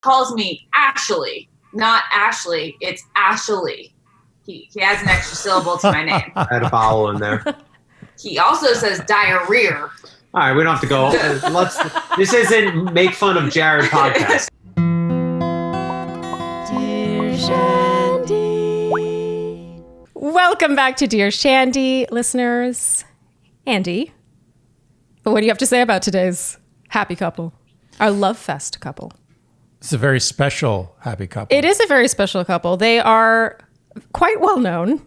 calls me Ashley, not Ashley. It's Ashley. He has an extra syllable to my name. I had a vowel in there. He also says diarrhea. All right, we don't have to go. This isn't Make Fun of Jared podcast. Dear Shandy. Welcome back to Dear Shandy, listeners. Andy, what do you have to say about today's happy couple? Our love fest couple. It's a very special happy couple. It is a very special couple. They are quite well known.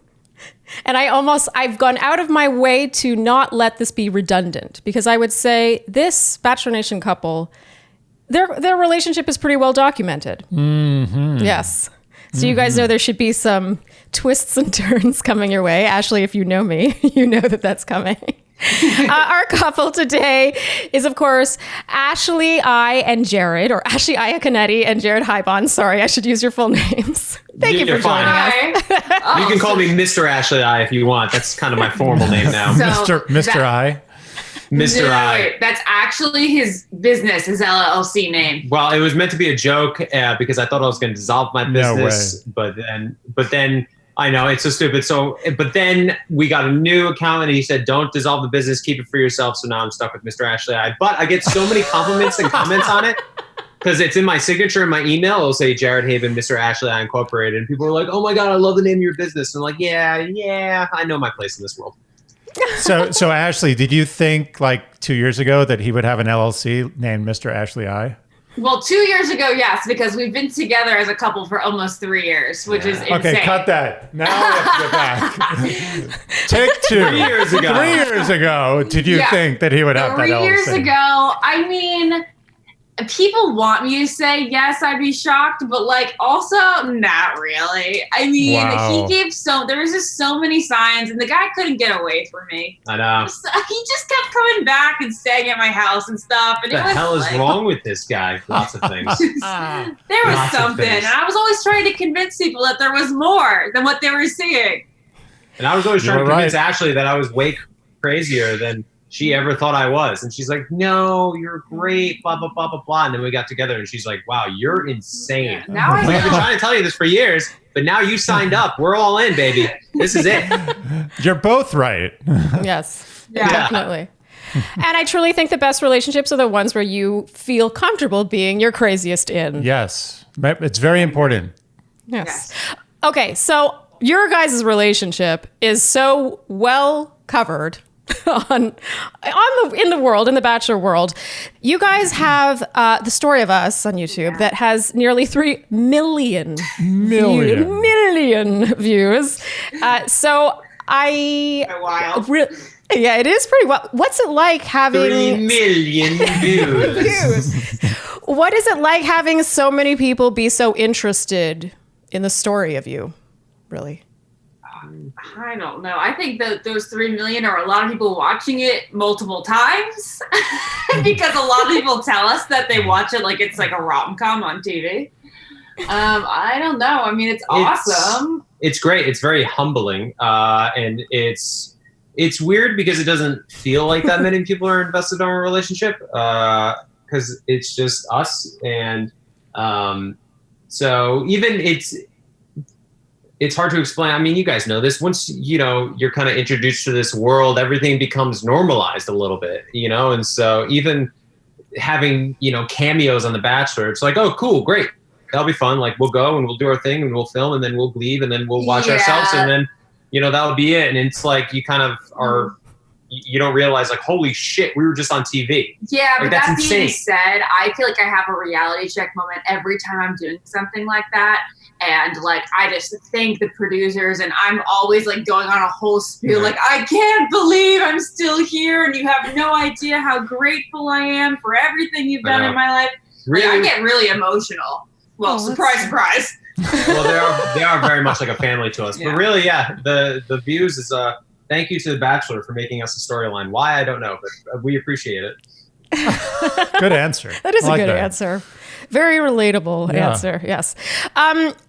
And I've gone out of my way to not let this be redundant, because I would say this Bachelor Nation couple, their relationship is pretty well documented. Mm-hmm. Yes. So you guys know there should be some twists and turns coming your way. Ashley, if you know me, you know that that's coming. Our couple today is, of course, Ashley and Jared, or Ashley Iaconetti and Jared Haibon. Sorry, I should use your full names. Thank you for joining us. You can call me Mr. Ashley I if you want. That's kind of my formal name now. Mr. I. Mr. I. Wait, that's actually his business, his LLC name. Well, it was meant to be a joke because I thought I was going to dissolve my business. No way. But then I know it's so stupid. But then we got a new account and he said, don't dissolve the business, keep it for yourself. So now I'm stuck with Mr. Ashley I. But I get so many compliments and comments on it because it's in my signature in my email. It'll say Jared Haibon, Mr. Ashley I Incorporated. And people are like, oh my God, I love the name of your business. And I'm like, yeah, I know my place in this world. So Ashley, did you think like 2 years ago that he would have an LLC named Mr. Ashley I? Well, 2 years ago, yes, because we've been together as a couple for almost 3 years, which is insane. Okay, cut that. Now we have to go back. Take two. 3 years ago. 3 years ago, did you think that he would have that LLC? 3 years ago, I mean, people want me to say yes, I'd be shocked, but like also not really. I mean, Wow. there was just so many signs, and the guy couldn't get away from me. I know. He just kept coming back and staying at my house and stuff. And What the hell is wrong with this guy? Lots of things. There was Lots of something, things. and I was always trying to convince people that there was more than what they were seeing. And I was always trying to You're convince right. Ashley that I was way crazier than she ever thought I was. And she's like, no, you're great, blah, blah, blah, blah, blah. And then we got together and she's like, wow, you're insane. Now I I've been know. trying to tell you this for years, but now you signed up. We're all in, baby. This is it. You're both right. Yes, Yeah. definitely. And I truly think the best relationships are the ones where you feel comfortable being your craziest in. Yes. It's very important. Yes. Okay, so your guys' relationship is so well covered in the world, in the Bachelor world. You guys have The Story of Us on YouTube that has nearly 3 million views. So yeah, it is pretty well. What's it like having 3 million views. What is it like having so many people be so interested in the story of you? Really? I don't know. I think that those 3 million are a lot of people watching it multiple times because a lot of people tell us that they watch it like it's like a rom-com on TV. I don't know. I mean, it's awesome. It's great. It's very humbling. And it's weird because it doesn't feel like that many people are invested in our relationship because it's just us. And so even it's hard to explain. I mean, you guys know this. Once, you're kind of introduced to this world, everything becomes normalized a little bit, And so even having, cameos on The Bachelor, it's like, oh, cool, great. That'll be fun. Like, we'll go and we'll do our thing and we'll film and then we'll leave and then we'll watch ourselves and then, that'll be it. And it's like you kind of are, you don't realize like, holy shit, we were just on TV. Yeah, but that's that being insane. said, I feel like I have a reality check moment every time I'm doing something like that. And like, I just thank the producers and I'm always like going on a whole spiel. Like, I can't believe I'm still here. And you have no idea how grateful I am for everything you've done in my life. Really? Like, I get really emotional. Well, surprise, surprise. Well, they are very much like a family to us. Yeah. But really, yeah, the views is thank you to The Bachelor for making us a storyline. Why, I don't know, but we appreciate it. Good answer. That is I like a good that. answer. Very relatable answer. Yes.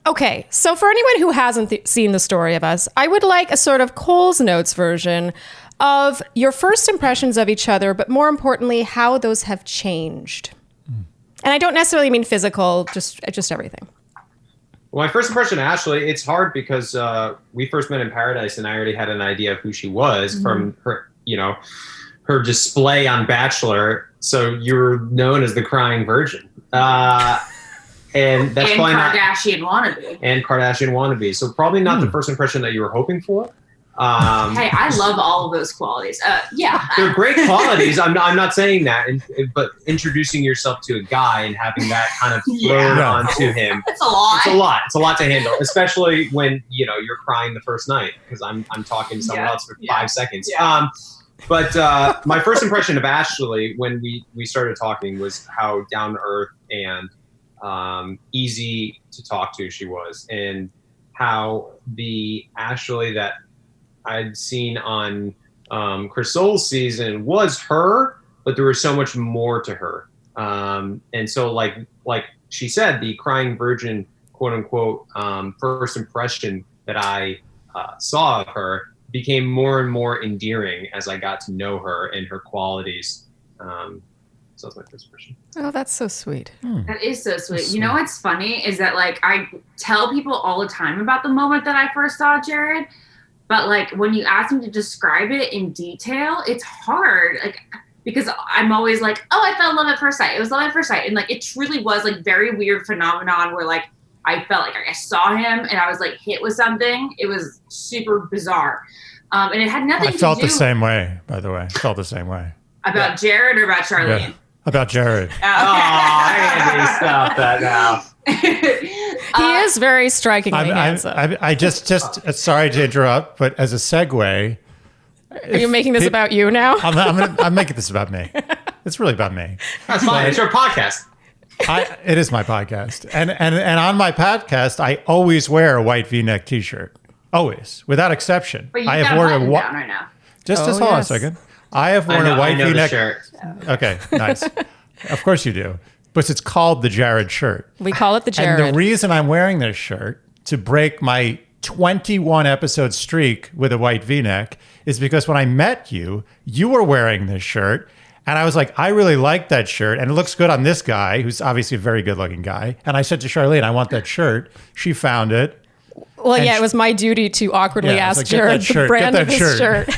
Okay. So for anyone who hasn't seen The Story of Us, I would like a sort of Cole's Notes version of your first impressions of each other, but more importantly, how those have changed. And I don't necessarily mean physical, just everything. Well, my first impression of Ashley, it's hard because we first met in Paradise, and I already had an idea of who she was from her, her display on Bachelor. So you're known as the crying virgin. And that's and probably Kardashian wannabe. And Kardashian wannabe. So probably not the first impression that you were hoping for. Hey, I love all of those qualities. Yeah. They're great qualities. I'm not saying that. But introducing yourself to a guy and having that kind of thrown onto him. It's a lot. It's a lot. It's a lot to handle, especially when, you're crying the first night because I'm talking to someone else for 5 seconds. Yeah. But my first impression of Ashley when we started talking was how down to earth and easy to talk to she was, and how the Ashley that I'd seen on Chris Soule's season was her, but there was so much more to her. And so like she said, the crying virgin, quote unquote, first impression that I saw of her became more and more endearing as I got to know her and her qualities. So that's my first impression. Oh, that's so sweet. That is so sweet. You know what's funny is that I tell people all the time about the moment that I first saw Jared, but when you ask me to describe it in detail, it's hard. Because I'm always oh, I fell in love at first sight. It was love at first sight. And it truly was very weird phenomenon where I felt I saw him and I was hit with something. It was super bizarre. And it had nothing to do. I felt the same way, by the way. I felt the same way. About Jared or about Charlene? Yeah. About Jared. Andy, stop that now. He is very strikingly handsome. I just sorry to interrupt, but as a segue, are you making this about you now? I'm making this about me. It's really about me. That's fine. It's your podcast. It is my podcast, and on my podcast, I always wear a white V-neck T-shirt, always, without exception. But you have worn a down right now. Hold on a second. I have worn a white V-neck shirt. Okay, nice. Of course you do. But it's called the Jared shirt. We call it the Jared. And the reason I'm wearing this shirt to break my 21 episode streak with a white V-neck is because when I met you, you were wearing this shirt. And I was like, I really like that shirt. And it looks good on this guy, who's obviously a very good looking guy. And I said to Charlene, I want that shirt. She found it. Well, it was my duty to awkwardly ask Jared the brand of his shirt.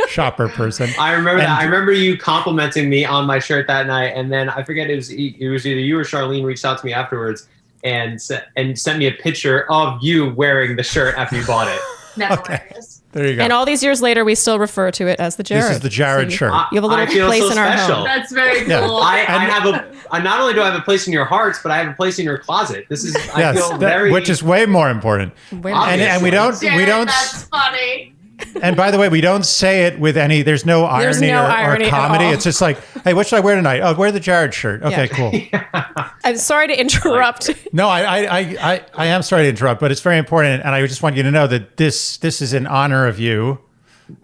Shopper person. I remember that. I remember you complimenting me on my shirt that night, and then I forget it was either you or Charlene reached out to me afterwards and sent me a picture of you wearing the shirt after you bought it. That's hilarious. There you go. And all these years later, we still refer to it as the Jared. This is the Jared shirt. You have a little place in our home. That's very cool. Yeah. I not only do I have a place in your hearts, but I have a place in your closet. This is which is way more important. And we don't. That's funny. And by the way, we don't say it with any. There's no irony or comedy. It's just hey, what should I wear tonight? Oh, wear the Jared shirt. Okay, cool. I'm sorry to interrupt. No, I am sorry to interrupt, but it's very important, and I just want you to know that this is in honor of you.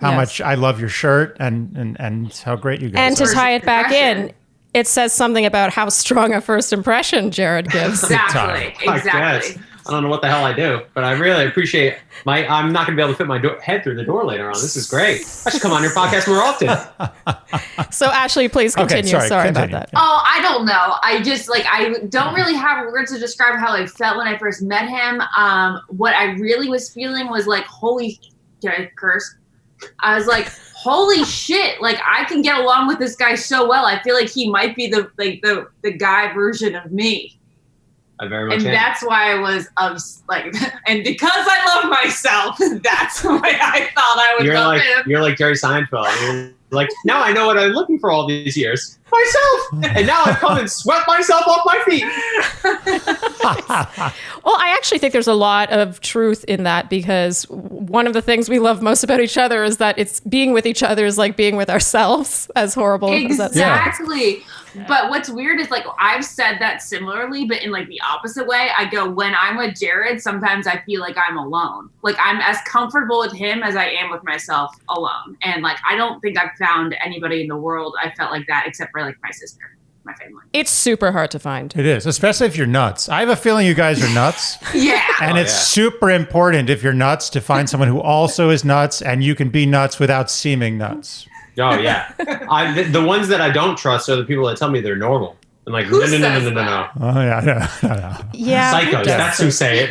How much I love your shirt and how great you guys are. And to tie it back in, it says something about how strong a first impression Jared gives. Exactly. I don't know what the hell I do, but I really appreciate I'm not going to be able to fit my head through the door later on. This is great. I should come on your podcast more often. So Ashley, please continue. Okay, sorry about that. Oh, I don't know. I just I don't really have words to describe how I felt when I first met him. What I really was feeling was holy, can I curse? I was holy shit, I can get along with this guy so well. I feel he might be the guy version of me. I very much am. That's why I was and because I love myself, that's why I thought I would love him. You're like Jerry Seinfeld. You're now I know what I'm looking for all these years. Myself. And now I've come and swept myself off my feet. Well, I actually think there's a lot of truth in that, because one of the things we love most about each other is that it's being with each other is like being with ourselves, as horrible as that sounds. Exactly. But what's weird is I've said that similarly, but in the opposite way. I go, when I'm with Jared, sometimes I feel like I'm alone. I'm as comfortable with him as I am with myself alone. And I don't think I've found anybody in the world I felt like that except for my sister, my family. It's super hard to find. It is, especially if you're nuts. I have a feeling you guys are nuts. Yeah. And it's super important if you're nuts to find someone who also is nuts, and you can be nuts without seeming nuts. Oh, yeah. The ones that I don't trust are the people that tell me they're normal. I'm like, Who no. says that? Oh, yeah. Yeah. Psychos, that's who say it.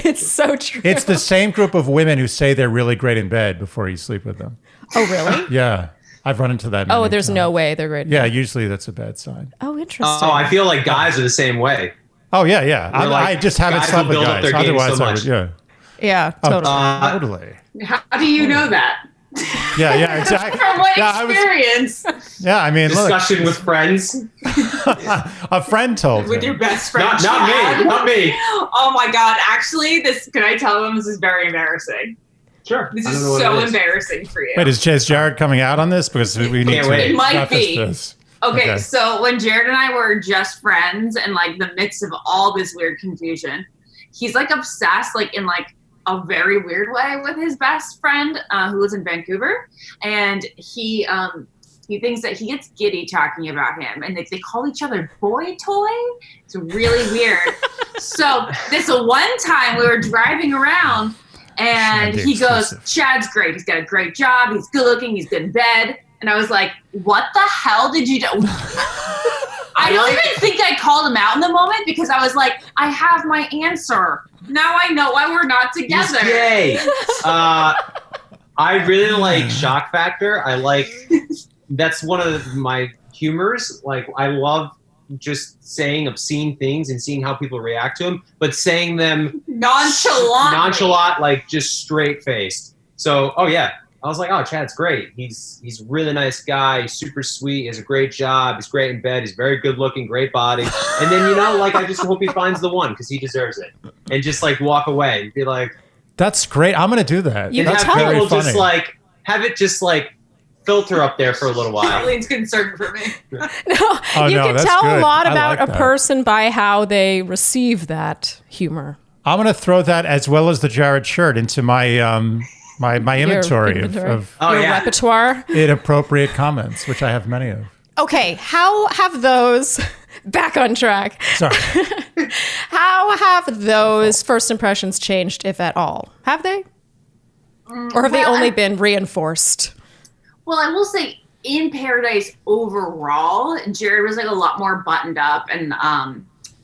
It's so true. It's the same group of women who say they're really great in bed before you sleep with them. Oh, really? Yeah. I've run into that. Oh, many there's times. no way they're great. Yeah, usually that's a bad sign. Oh, interesting. Oh, I feel like guys are the same way. Oh, yeah. I just haven't guys slept will with build up guys. their game Otherwise, so I much. would, Yeah, totally. totally. How do you know that? Yeah, exactly. From what Yeah, experience? I mean, look, Discussion with friends. a friend told With me. your best friend? Not me. Oh my God. Actually, can I tell them this is very embarrassing? Sure. This I is don't know what so it is. embarrassing for you. Wait, is Jared coming out on this? Because we need Can't to wait. It might preface be. this. Okay, so when Jared and I were just friends and like the midst of all this weird confusion, he's like obsessed, like in like a very weird way with his best friend who lives in Vancouver. And he thinks that he gets giddy talking about him and they call each other boy toy. It's really weird. So this one time we were driving around and Shandy he goes, exclusive. Chad's great. He's got a great job. He's good looking. He's good in bed. And I was like, what the hell did you do? I don't even think I called him out in the moment because I was like, I have my answer. Now I know why we're not together. He's gay. I really like shock factor. That's one of my humors. Like, I love just saying obscene things and seeing how people react to them, but saying them nonchalant, like just straight faced. So, oh yeah. I was like, oh, Chad's great. He's a really nice guy. He's super sweet. He has a great job. He's great in bed. He's very good looking, great body. And then, I just hope he finds the one because he deserves it. And just like walk away and be like, That's great. I'm going to do that. You That's can tell very people funny. just like, have it just like filter up there for a little while. Eileen's concerned for me. No, Oh, you no, can that's tell good. a lot I about like a that. person by how they receive that humor. I'm going to throw that as well as the Jared shirt into my my inventory of Oh, Your yeah. repertoire. inappropriate comments, which I have many of. Okay, how have those back on track? Sorry. How have those first impressions changed, if at all? Have they? Or have they only been reinforced? Well, I will say in Paradise overall, Jared was like a lot more buttoned up and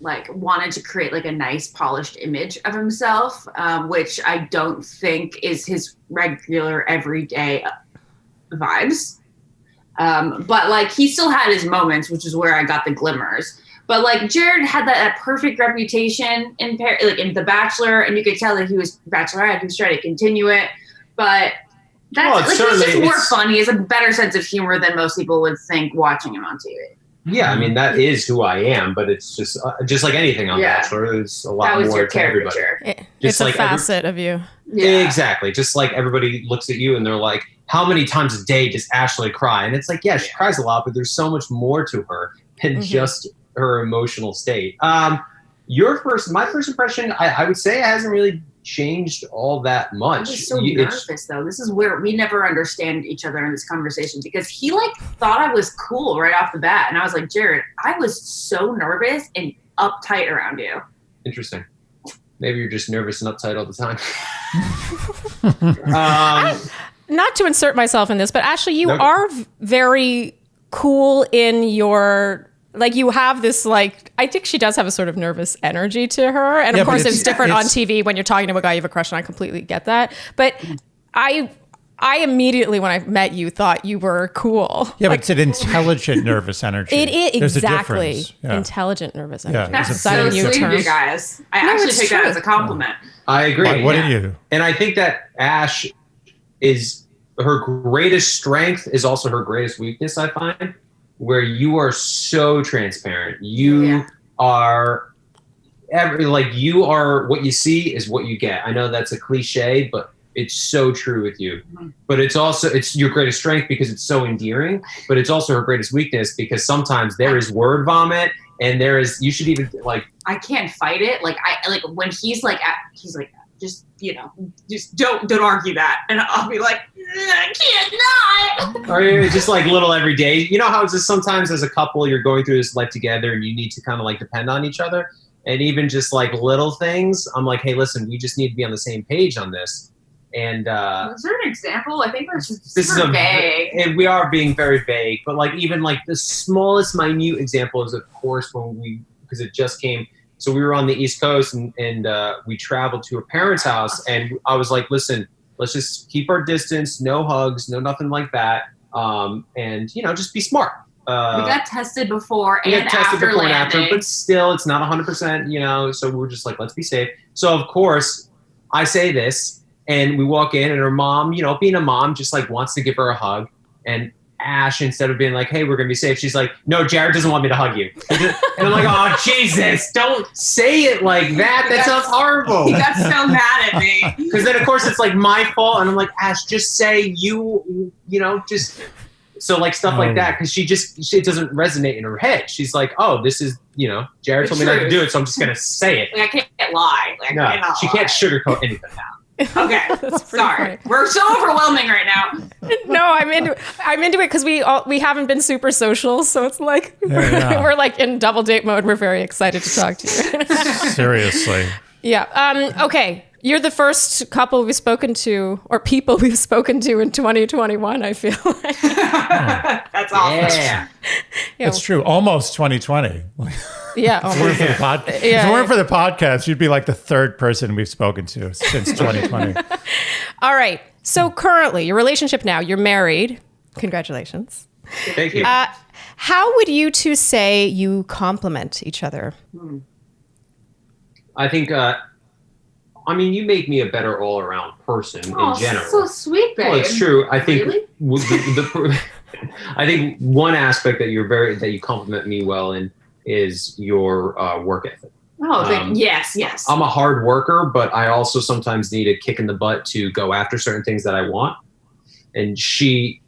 like wanted to create like a nice polished image of himself, which I don't think is his regular everyday vibes. But like he still had his moments, which is where I got the glimmers. But like Jared had that perfect reputation in in The Bachelor, and you could tell that he was Bachelorette. He was trying to continue it, but that's he's just more fun. He has a better sense of humor than most people would think watching him on TV. Yeah, I mean, that is who I am, but it's just like anything on Bachelor. There's a lot more to everybody. It's like a facet of you. Yeah. Exactly. Just like everybody looks at you and they're like, how many times a day does Ashley cry? And it's like, yeah, she cries a lot, but there's so much more to her than just her emotional state. My first impression, I would say it hasn't really changed all that much. I was so nervous though. This is where we never understand each other in this conversation because he like thought I was cool right off the bat. And I was like, Jared, I was so nervous and uptight around you. Interesting. Maybe you're just nervous and uptight all the time. Not to insert myself in this, but Ashley, you are very cool in your, like you have this like, I think she does have a sort of nervous energy to her. And of course it's different on TV when you're talking to a guy you have a crush on. I completely get that. But I immediately, when I met you, thought you were cool. Yeah, but it's an intelligent nervous energy. It is There's exactly a difference. Yeah. intelligent nervous energy. Yeah, That's so sweet of you guys. I actually take that as a compliment. I agree. What did you? And I think that Ash is her greatest strength is also her greatest weakness, I find, where you are so transparent. You are you are what you see is what you get. I know that's a cliche, but it's so true with you. But it's your greatest strength because it's so endearing, but it's also her greatest weakness because sometimes there is word vomit and you should even like, I can't fight it. Like when he's like just don't argue that, and I'll be like, I can't not. Or just like little everyday. You know how it's just sometimes as a couple you're going through this life together and you need to kind of like depend on each other, and even just like little things. I'm like, hey, listen, we just need to be on the same page on this. And is there an example? I think we're just this is vague. And we are being very vague, but like even like the smallest minute example is, of course, because it just came. So we were on the East Coast and we traveled to her parents' house, and I was like, listen, let's just keep our distance, no hugs, no nothing like that, and just be smart. We got tested before and after landing. But still, it's not 100%, so we're just like, let's be safe. So, of course, I say this, and we walk in, and her mom, being a mom, just like wants to give her a hug. And Ash, instead of being like, hey, we're going to be safe, she's like, no, Jared doesn't want me to hug you. And I'm like, oh, Jesus, don't say it like that. That sounds horrible. He got so mad at me. Because then, of course, it's like my fault. And I'm like, Ash, just say just... So like stuff like that, because it doesn't resonate in her head. She's like, oh, this is, Jared told me not to do it, so I'm just going to say it. Like, I can't lie. No, she can't sugarcoat anything now. Okay, sorry. We're so overwhelming right now. No, I'm into it because we haven't been super social, so it's like we're like in double date mode. We're very excited to talk to you. Seriously. Yeah. Okay. You're the first couple we've spoken to, or people we've spoken to in 2021, I feel like. That's awesome. Yeah. It's true. Almost 2020. Yeah. If it weren't for the podcast, you'd be like the third person we've spoken to since 2020. All right. So currently, your relationship now, you're married. Congratulations. Thank you. How would you two say you complement each other? I think... you make me a better all-around person in general. So sweet, babe. Well, it's true. I think really? I think one aspect that you compliment me well in is your work ethic. Oh, yes. I'm a hard worker, but I also sometimes need a kick in the butt to go after certain things that I want. And she,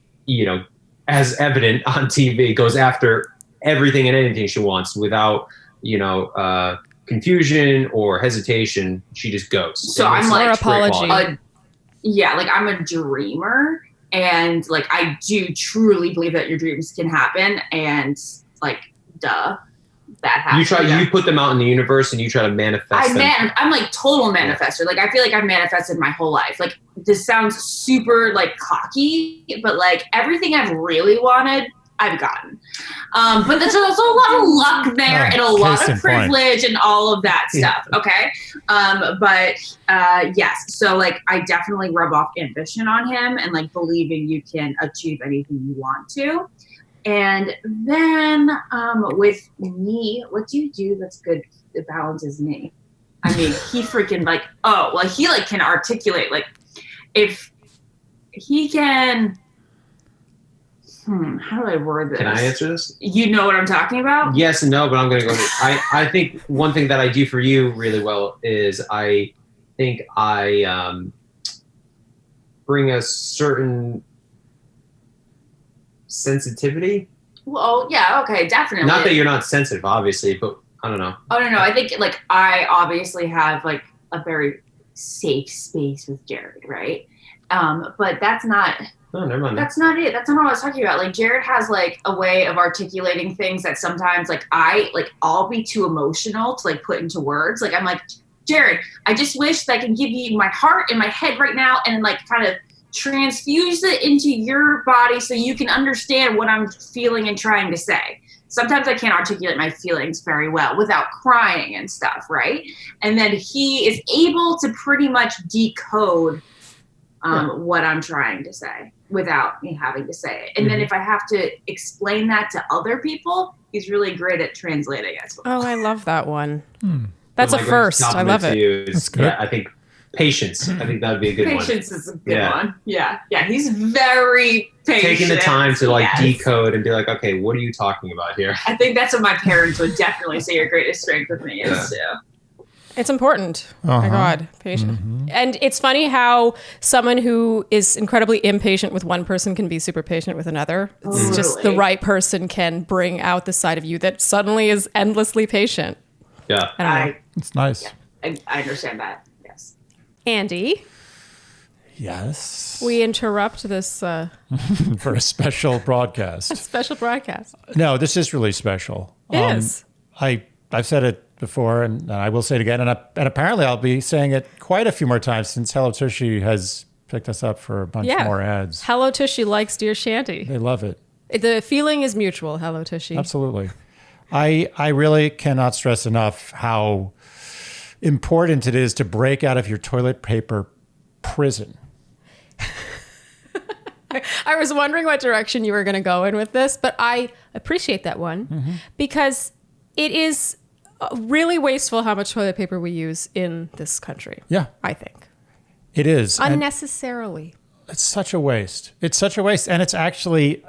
as evident on TV, goes after everything and anything she wants without, confusion or hesitation. She just goes. So I'm like, apology. I'm a dreamer, and like I do truly believe that your dreams can happen, and like, that happens. You put them out in the universe, and you try to manifest them. I'm like total manifester. Like I feel like I've manifested my whole life. Like this sounds super like cocky, but like everything I've really wanted, I've gotten. But there's also a lot of luck there and a lot of privilege and all of that stuff. Okay. Yes. So like I definitely rub off ambition on him and like believing you can achieve anything you want to. And then with me, what do you do that's good that balances me? I mean, he freaking like, he like can articulate, like if he can... how do I word this? Can I answer this? You know what I'm talking about? Yes and no, but I'm going to go. I think one thing that I do for you really well is I think I bring a certain sensitivity. Well, yeah, okay, definitely. Not that you're not sensitive, obviously, but I don't know. Oh, no. I think like I obviously have like a very safe space with Jared, right? But that's not... Oh, never mind. That's not it. That's not what I was talking about. Like Jared has like a way of articulating things that sometimes like I'll be too emotional to like put into words. Like I'm like, Jared, I just wish that I can give you my heart and my head right now and like kind of transfuse it into your body so you can understand what I'm feeling and trying to say. Sometimes I can't articulate my feelings very well without crying and stuff, right? And then he is able to pretty much decode what I'm trying to say without me having to say it. And then if I have to explain that to other people, he's really great at translating as well. Oh, I love that one. That's a first. I love it. That's good. Yeah, I think patience. I think that would be a good one. Patience is a good one. Yeah. He's very patient. Taking the time to like decode and be like, okay, what are you talking about here? I think that's what my parents would definitely say your greatest strength with me is too. It's important. Oh my God, patient. And it's funny how someone who is incredibly impatient with one person can be super patient with another. It's just the right person can bring out the side of you that suddenly is endlessly patient. Yeah. It's nice. Yeah, I understand that. Yes. Andy. Yes. We interrupt this for a special broadcast. Special broadcast. No, this is really special. It is. I've said it before, and I will say it again, and apparently I'll be saying it quite a few more times since Hello Tushy has picked us up for a bunch Yeah. more ads. Hello Tushy likes Dear Shandy. They love it. The feeling is mutual. Hello Tushy. Absolutely. I really cannot stress enough how important it is to break out of your toilet paper prison. I was wondering what direction you were going to go in with this, but I appreciate that one because it is really wasteful how much toilet paper we use in this country. Yeah. I think. It is. Unnecessarily. It's such a waste. It's such a waste. And it's actually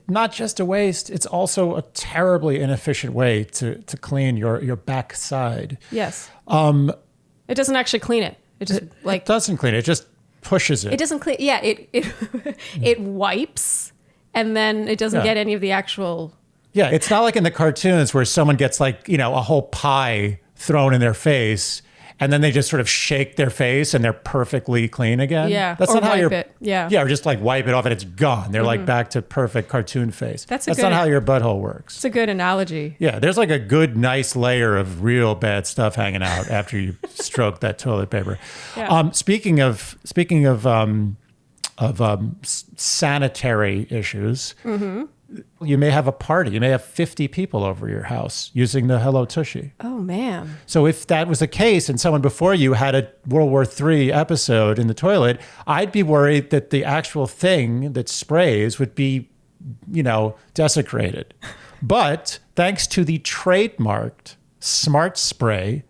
not just a waste, it's also a terribly inefficient way to clean your backside. Yes. It doesn't actually clean it. It just It doesn't clean it. It just pushes it. It doesn't clean. Yeah, it wipes, and then it doesn't get any of the actual. Yeah, it's not like in the cartoons where someone gets like, a whole pie thrown in their face and then they just sort of shake their face and they're perfectly clean again. Yeah, that's or not how wipe you're. it. Yeah, yeah, or just like wipe it off and it's gone. They're like back to perfect cartoon face. That's not how your butthole works. It's a good analogy. Yeah, there's like a good, nice layer of real bad stuff hanging out after you stroke that toilet paper. Yeah. Speaking of sanitary issues, you may have a party. You may have 50 people over your house using the Hello Tushy. Oh man. So if that was the case and someone before you had a World War III episode in the toilet, I'd be worried that the actual thing that sprays would be, desecrated. But thanks to the trademarked Smart Spray,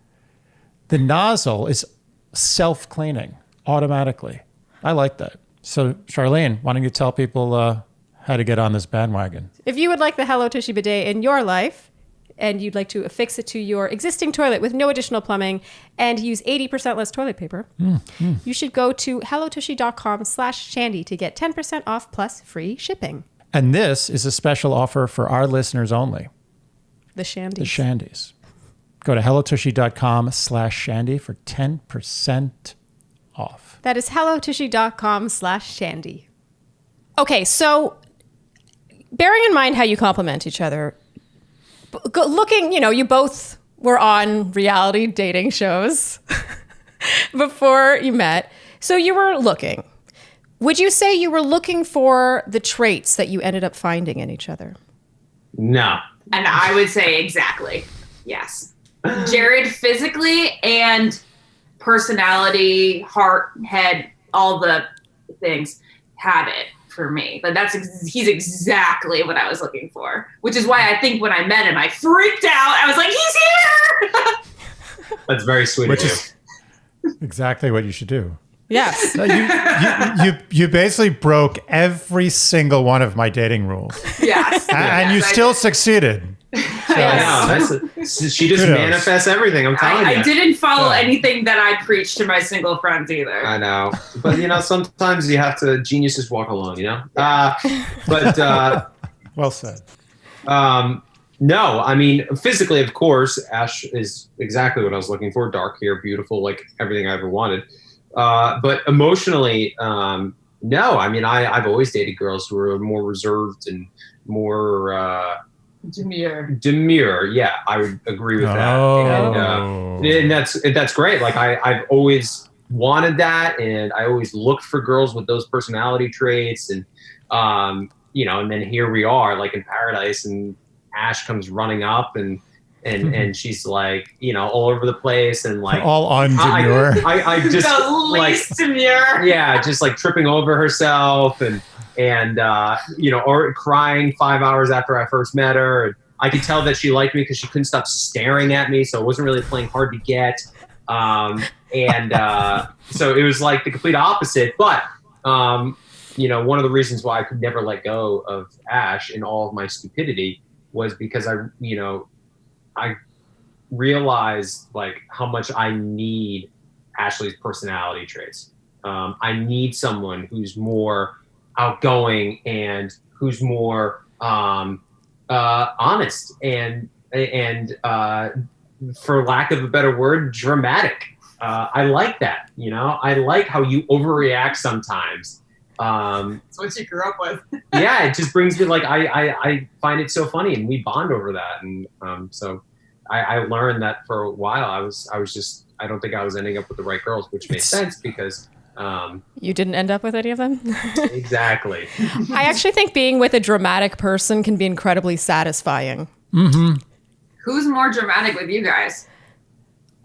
the nozzle is self-cleaning automatically. I like that. So Charlene, why don't you tell people how to get on this bandwagon? If you would like the Hello Tushy bidet in your life and you'd like to affix it to your existing toilet with no additional plumbing and use 80% less toilet paper, you should go to hellotushy.com/shandy to get 10% off plus free shipping. And this is a special offer for our listeners only. The Shandies. The Shandies. Go to hellotushy.com/shandy for 10% off. That is hellotushy.com/shandy. Okay, so bearing in mind how you complement each other, looking, you both were on reality dating shows before you met. So you were looking. Would you say you were looking for the traits that you ended up finding in each other? No. And I would say exactly. Yes. Jared physically and personality, heart, head, all the things had it for me. But he's exactly what I was looking for, which is why I think when I met him, I freaked out. I was like, he's here. That's very sweet of you. Is exactly what you should do. Yes. You basically broke every single one of my dating rules. Yes. And you still succeeded. She just manifests everything. I'm telling you. I didn't follow anything that I preached to my single friends either. I know, but sometimes you have to. Geniuses walk alone. Well said. No, I mean physically, of course, Ash is exactly what I was looking for. Dark hair, beautiful, like everything I ever wanted. But emotionally, no. I mean, I've always dated girls who were more reserved and more. Demure, yeah, I would agree with that. And that's great. Like I've always wanted that, and I always looked for girls with those personality traits, and and then here we are, like in paradise, and Ash comes running up, and she's like, all over the place, and like all undemure. I just the least demure. Yeah, just like tripping over herself, and or crying 5 hours after I first met her. And I could tell that she liked me because she couldn't stop staring at me. So it wasn't really playing hard to get. So it was like the complete opposite. But, one of the reasons why I could never let go of Ash in all of my stupidity was because I realized like how much I need Ashley's personality traits. I need someone who's more outgoing and who's more honest and for lack of a better word, dramatic. I like that. I like how you overreact sometimes. It's what you grew up with. Yeah, it just brings me like I find it so funny, and we bond over that. And so I learned that for a while I was just I don't think I was ending up with the right girls, which made sense because You didn't end up with any of them? Exactly. I actually think being with a dramatic person can be incredibly satisfying. Mm-hmm. Who's more dramatic with you guys?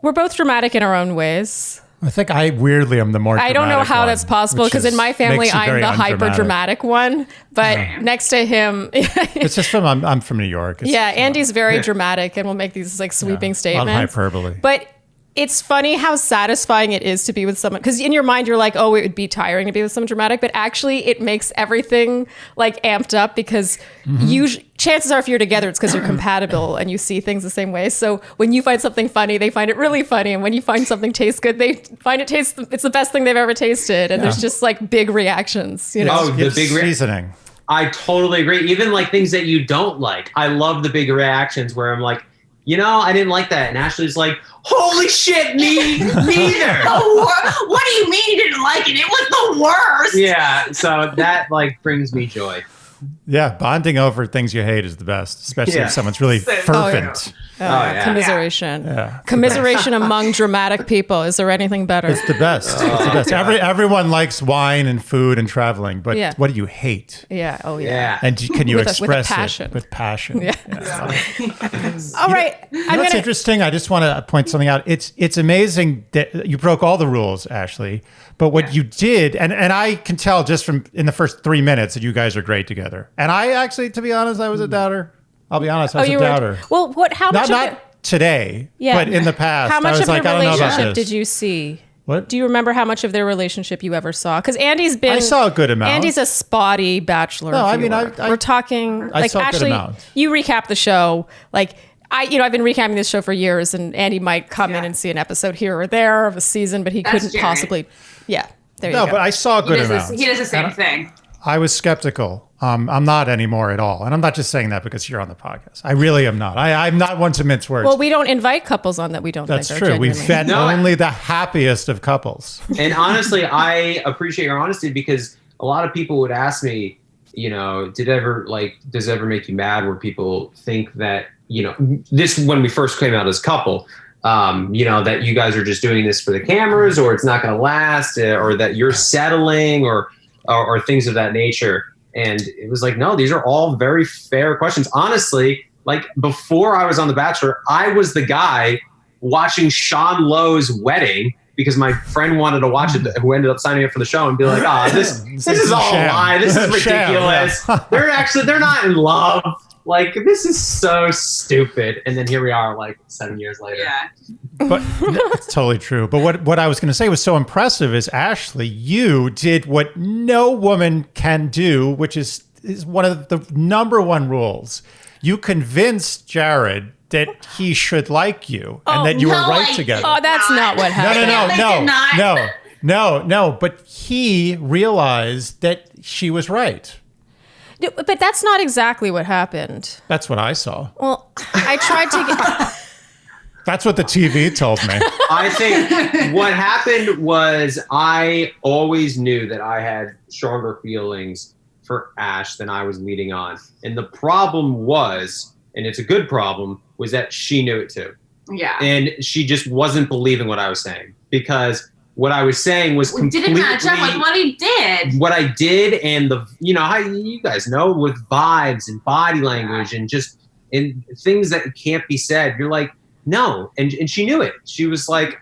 We're both dramatic in our own ways. I think I weirdly am the more dramatic I don't know how one, that's possible because in my family, I'm the hyper dramatic one. But next to him, it's just I'm from New York. Andy's very dramatic and will make these like sweeping statements. A lot of hyperbole. But it's funny how satisfying it is to be with someone, because in your mind you're like, oh, it would be tiring to be with someone dramatic, but actually it makes everything like amped up because chances are if you're together, it's because you're compatible and you see things the same way. So when you find something funny, they find it really funny, and when you find something tastes good, they find it's the best thing they've ever tasted, and there's just like big reactions. You know? Oh, the big seasoning. I totally agree. Even like things that you don't like, I love the big reactions where I'm like, I didn't like that, and Ashley's like, holy shit, me neither. What do you mean you didn't like it? It was the worst. Yeah, so that like brings me joy. Yeah, bonding over things you hate is the best, especially if someone's really fervent. Commiseration. Yeah. Commiseration among dramatic people. Is there anything better? It's the best. It's the best. Everyone likes wine and food and traveling, but what do you hate? Yeah. Oh, yeah. And can you express passion. it with passion? Yeah. All right. That's interesting. I just want to point something out. It's amazing that you broke all the rules, Ashley. But what you did, and I can tell just from in the first 3 minutes that you guys are great together. And I actually, to be honest, I was a doubter. I'll be honest, I was a doubter. How much not today, but in the past. How much I was of like, their I don't know about relationship this. did you see? What? Do you remember how much of their relationship you ever saw? Because Andy's been... I saw a good amount. Andy's a spotty bachelor. No, I mean, we're talking... I saw a good Ashley, amount. you recap the show. Like, I've been recapping this show for years, and Andy might come in and see an episode here or there of a season, but he couldn't possibly... Yeah, there you go. No, but I saw a good amount. He does the same thing. I was skeptical. I'm not anymore at all. And I'm not just saying that because you're on the podcast. I really am not. I'm not one to mince words. Well, we don't invite couples on that we don't That's think true. are We genuinely. vet only the happiest of couples. And honestly, I appreciate your honesty because a lot of people would ask me, does it ever make you mad where people think that, this when we first came out as a couple, that you guys are just doing this for the cameras or it's not going to last or that you're settling or things of that nature. And it was like, no, these are all very fair questions. Honestly, like before I was on The Bachelor, I was the guy watching Sean Lowe's wedding because my friend wanted to watch it, who ended up signing up for the show and be like, this is all a lie. This is ridiculous. They're not in love. Like, this is so stupid. And then here we are like 7 years later. Yeah. But it's totally true. But what I was going to say was so impressive is, Ashley, you did what no woman can do, which is one of the number one rules. You convinced Jared that he should like you and that you were right together. Oh, that's not what happened. No. But he realized that she was right. But that's not exactly what happened. That's what I saw. Well, I tried to get... That's what the TV told me. I think what happened was I always knew that I had stronger feelings for Ash than I was leading on. And the problem was, and it's a good problem, was that she knew it too. Yeah. And she just wasn't believing what I was saying because what I was saying was completely... didn't match up with what he did. What I did and how you guys know with vibes and body language and just and things that can't be said. You're like, no. And she knew it. She was like,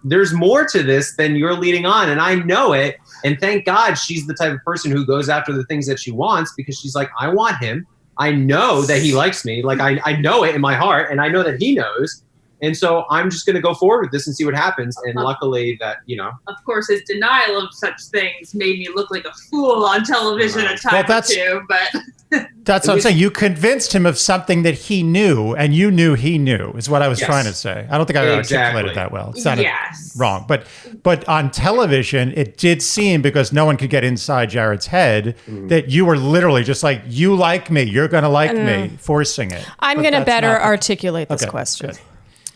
there's more to this than you're leading on. And I know it. And thank God she's the type of person who goes after the things that she wants because she's like, I want him. I know that he likes me. Like I know it in my heart and I know that he knows. And so I'm just going to go forward with this and see what happens. And luckily that, Of course, his denial of such things made me look like a fool on television a time or two. But that's what I'm saying. You convinced him of something that he knew and you knew he knew is what I was trying to say. I don't think I articulated that well. It sounded wrong. But on television, it did seem, because no one could get inside Jared's head, that you were literally just like, you like me, you're going to like me, forcing it. I'm going to better articulate this Okay, question. good.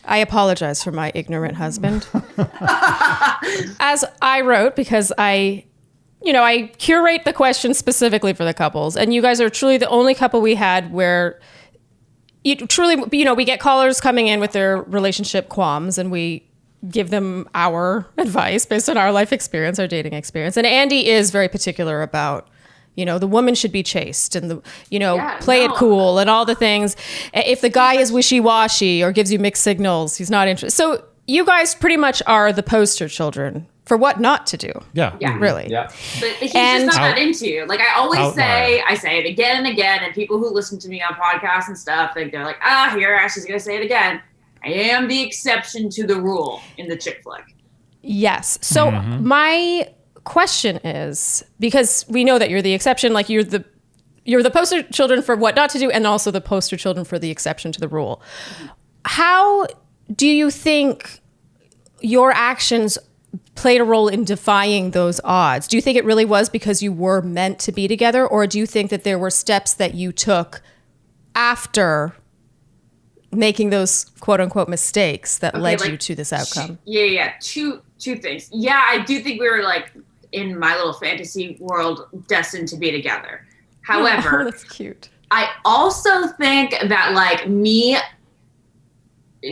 I apologize for my ignorant husband. As I wrote, because I curate the question specifically for the couples, and you guys are truly the only couple we had where we get callers coming in with their relationship qualms, and we give them our advice based on our life experience, our dating experience. And Andy is very particular about, the woman should be chaste and play it cool and all the things. If the guy is wishy-washy or gives you mixed signals, he's not interested. So you guys pretty much are the poster children for what not to do. Yeah. Really. Yeah. But he's just not that into you. Like I always say, I say it again and again, and people who listen to me on podcasts and stuff, they're like, here, Ashley's going to say it again. I am the exception to the rule in the chick flick. Yes. So my question is, because we know that you're the exception, like you're the poster children for what not to do and also the poster children for the exception to the rule. How do you think your actions played a role in defying those odds? Do you think it really was because you were meant to be together, or do you think that there were steps that you took after making those quote unquote mistakes that led you to this outcome? Two things. Yeah, I do think we were like in my little fantasy world destined to be together. However, that's cute. I also think that like me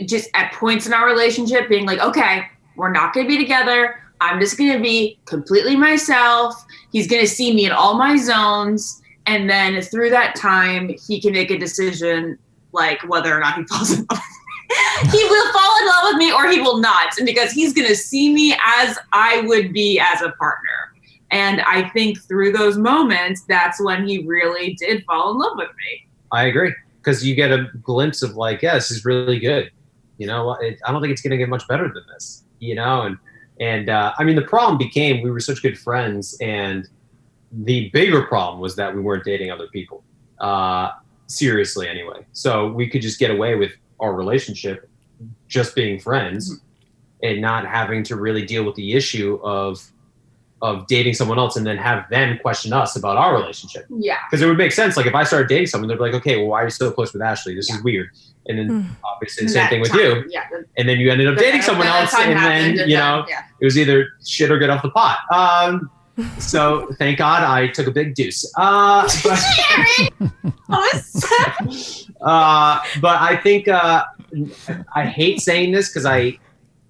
just at points in our relationship being like, okay, we're not going to be together. I'm just going to be completely myself. He's going to see me in all my zones. And then through that time, he can make a decision like whether or not he falls in love with me. He will fall in love with me or he will not. And because he's going to see me as I would be as a partner. And I think through those moments, that's when he really did fall in love with me. I agree. Because you get a glimpse of like, yeah, this is really good. I don't think it's going to get much better than this, And I mean, the problem became we were such good friends. And the bigger problem was that we weren't dating other people. Seriously, anyway. So we could just get away with our relationship just being friends and not having to really deal with the issue of dating someone else and then have them question us about our relationship. Yeah. Because it would make sense. Like if I started dating someone, they'd be like, okay, well, why are you so close with Ashley? This is weird. And then obviously the same thing with you. Yeah. And then you ended up dating someone else. And then, it was either shit or get off the pot. So thank God I took a big deuce. But I think I hate saying this because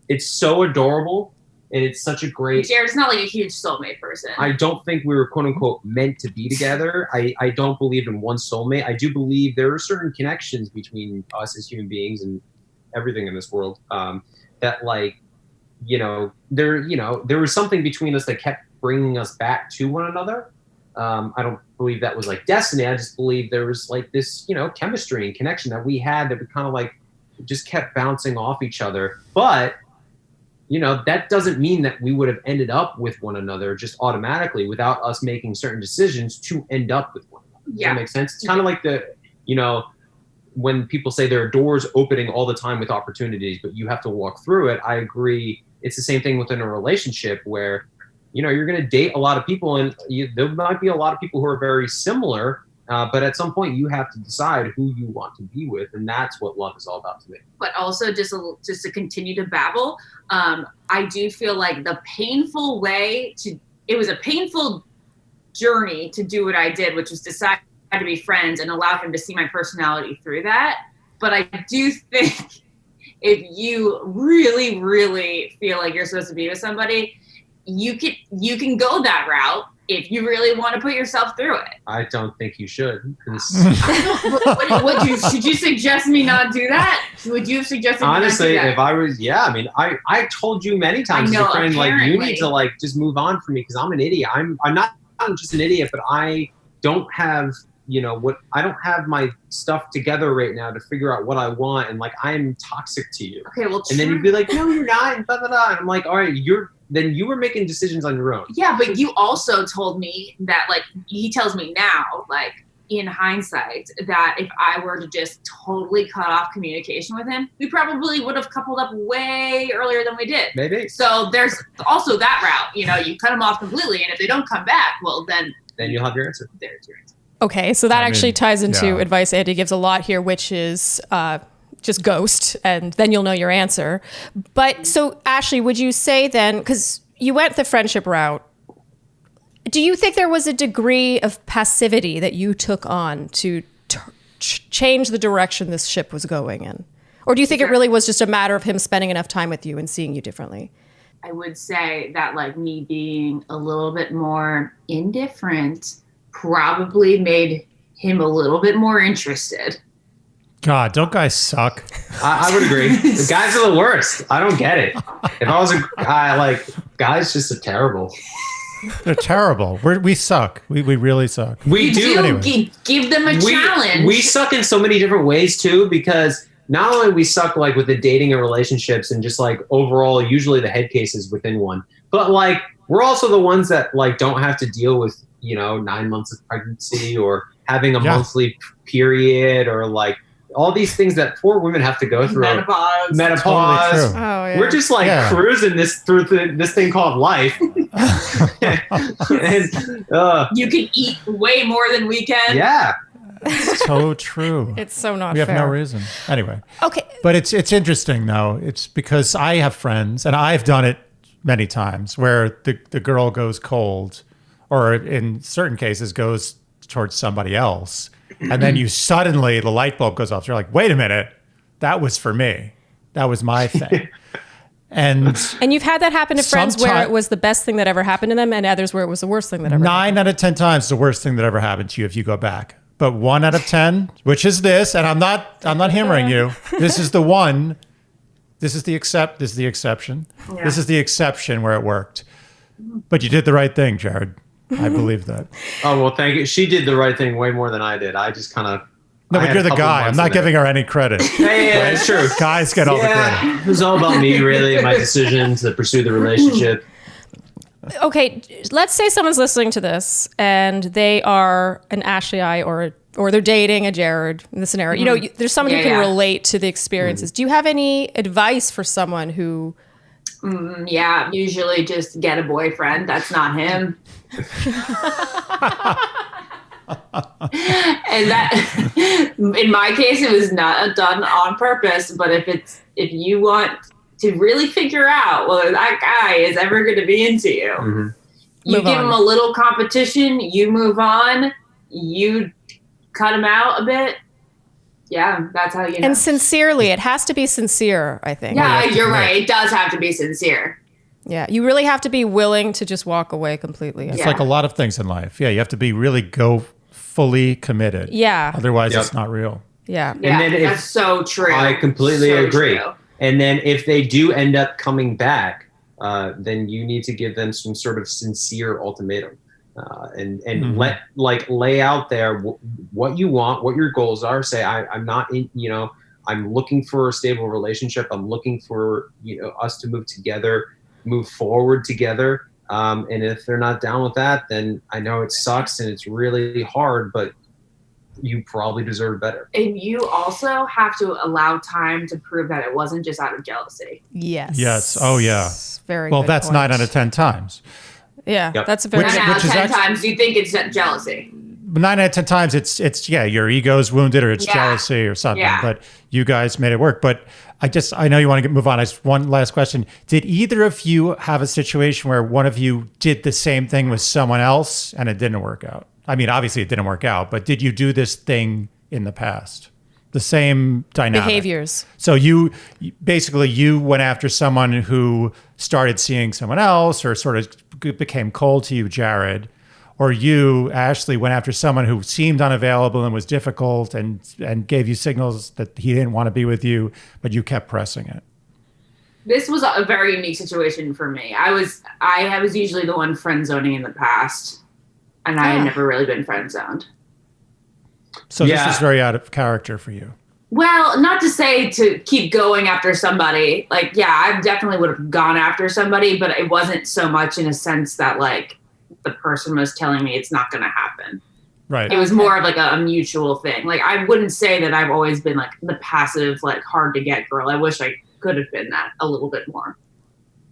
it's so adorable. And it's such a great... Jared's not like a huge soulmate person. I don't think we were quote unquote meant to be together. I don't believe in one soulmate. I do believe there are certain connections between us as human beings and everything in this world that like, there was something between us that kept bringing us back to one another. I don't believe that was like destiny. I just believe there was like this, chemistry and connection that we had that we kind of like just kept bouncing off each other. But that doesn't mean that we would have ended up with one another just automatically without us making certain decisions to end up with one another. Does that make sense? It's kind of like when people say there are doors opening all the time with opportunities, but you have to walk through it. I agree. It's the same thing within a relationship where, you're going to date a lot of people and there might be a lot of people who are very similar. But at some point, you have to decide who you want to be with, and that's what love is all about to me. But also, just to continue to babble, I do feel like it was a painful journey to do what I did, which was decide to be friends and allow him to see my personality through that. But I do think if you really, really feel like you're supposed to be with somebody, you can go that route. If you really want to put yourself through it. I don't think you should. Should you suggest me not do that? Would you have suggested honestly, me not do that? if I was, I told you many times as a friend, like you need to like just move on from me because I'm an idiot. I'm not just an idiot, but I don't have, I don't have my stuff together right now to figure out what I want. And like, I'm toxic to you. Okay, well, and then you'd be like, no, you're not. And blah, blah, blah. And I'm like, all right, then you were making decisions on your own. Yeah, but you also told me that, like, he tells me now, like, in hindsight, that if I were to just totally cut off communication with him, we probably would have coupled up way earlier than we did. Maybe. So there's also that route. You cut them off completely, and if they don't come back, well, then you'll have your answer. There's your answer. Okay, so that actually ties into advice Andy gives a lot here, which is... just ghost, and then you'll know your answer. But so, Ashley, would you say then, because you went the friendship route, do you think there was a degree of passivity that you took on to change the direction this ship was going in? Or do you think it really was just a matter of him spending enough time with you and seeing you differently? I would say that like me being a little bit more indifferent probably made him a little bit more interested. God, don't guys suck? I would agree. The guys are the worst. I don't get it. If I was a guy, like, guys just are terrible. They're terrible. We suck. We really suck. We do. Anyway. Give them a challenge. We suck in so many different ways too, because not only we suck like with the dating and relationships and just like overall, usually the head cases within one, but like we're also the ones that like don't have to deal with, 9 months of pregnancy or having a monthly period or like all these things that poor women have to go through. Menopause. Totally true. Oh, yeah. We're just like cruising this through this thing called life. And, you can eat way more than we can. yeah. So true. It's so not We fair. have no reason. Anyway. Okay. But it's interesting though. It's because I have friends, and I've done it many times, where the girl goes cold, or in certain cases goes towards somebody else, and then you suddenly the light bulb goes off. You're like, wait a minute, that was for me. That was my thing. And you've had that happen to friends where it was the best thing that ever happened to them, and others where it was the worst thing that ever happened. 9 out of 10 times it's the worst thing that ever happened to you if you go back. But 1 out of 10, which is this, and I'm not hammering you. This is the one. This is the exception. Yeah. This is the exception where it worked. But you did the right thing, Jared. I believe that. Oh, well, thank you. She did the right thing way more than I did. I just kind of... No, but you're the guy. I'm not giving her any credit. Yeah, that's true. Guys get all the credit. It was all about me, really, my decision to pursue the relationship. Okay, let's say someone's listening to this and they are an Ashley I or they're dating a Jared in the scenario. There's someone who can relate to the experiences. Do you have any advice for someone who... Yeah, usually just get a boyfriend. That's not him. And that, in my case, it was not done on purpose. But if you want to really figure out whether that guy is ever going to be into you, you give him a little competition. You move on. You cut him out a bit. Yeah, that's how you know. And sincerely, it has to be sincere, I think. Yeah, you're right. It does have to be sincere. Yeah, you really have to be willing to just walk away completely. It's like a lot of things in life. Yeah, you have to be really go fully committed. Yeah. Otherwise, it's not real. Yeah. And then that's so true. I completely agree. True. And then if they do end up coming back, then you need to give them some sort of sincere ultimatum. And lay out there what you want, what your goals are. Say, I'm not in, I'm looking for a stable relationship. I'm looking for, us to move forward together. And if they're not down with that, then I know it sucks and it's really hard, but you probably deserve better. And you also have to allow time to prove that it wasn't just out of jealousy. Yes. Oh yeah. Very well. good That's point. 9 out of 10 times. Yeah, Yep. that's a very... 9 out of is 10 times you think it's jealousy. 9 out of 10 times it's your ego's wounded or it's jealousy or something. Yeah. But you guys made it work. But I know you want to move on. One last question. Did either of you have a situation where one of you did the same thing with someone else and it didn't work out? I mean, obviously it didn't work out, but did you do this thing in the past? The same dynamic. behaviors. So you went after someone who started seeing someone else or sort of became cold to you, Jared, or you, Ashley, went after someone who seemed unavailable and was difficult and gave you signals that he didn't want to be with you, but you kept pressing it. This was a very unique situation for me. I was usually the one friend zoning in the past, and I had never really been friend zoned. So this is very out of character for you. Well, not to say to keep going after somebody. Like, yeah, I definitely would have gone after somebody, but it wasn't so much in a sense that, like, the person was telling me it's not going to happen. Right. It was more of, like, a mutual thing. Like, I wouldn't say that I've always been, like, the passive, like, hard-to-get girl. I wish I could have been that a little bit more.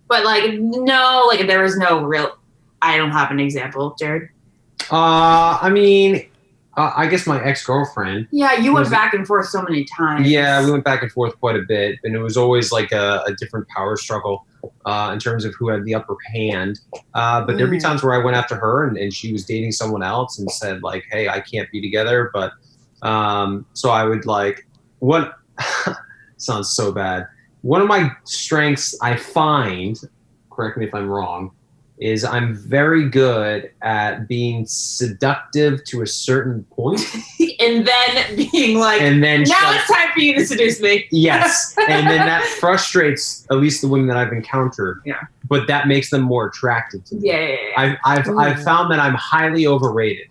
But, like, no, like, there was no real... I don't have an example, Jared. I mean... I guess my ex-girlfriend. Yeah, you went back and forth so many times. Yeah, we went back and forth quite a bit, and it was always like a different power struggle in terms of who had the upper hand. But there'd be times where I went after her, and she was dating someone else, and said like, "Hey, I can't be together." But so I would like what sounds so bad. One of my strengths I find, correct me if I'm wrong, is I'm very good at being seductive to a certain point. And then being like, and then now it's time for you to seduce me. Yes. And then that frustrates at least the women that I've encountered. Yeah. But that makes them more attractive to me. Yeah. I've found that I'm highly overrated.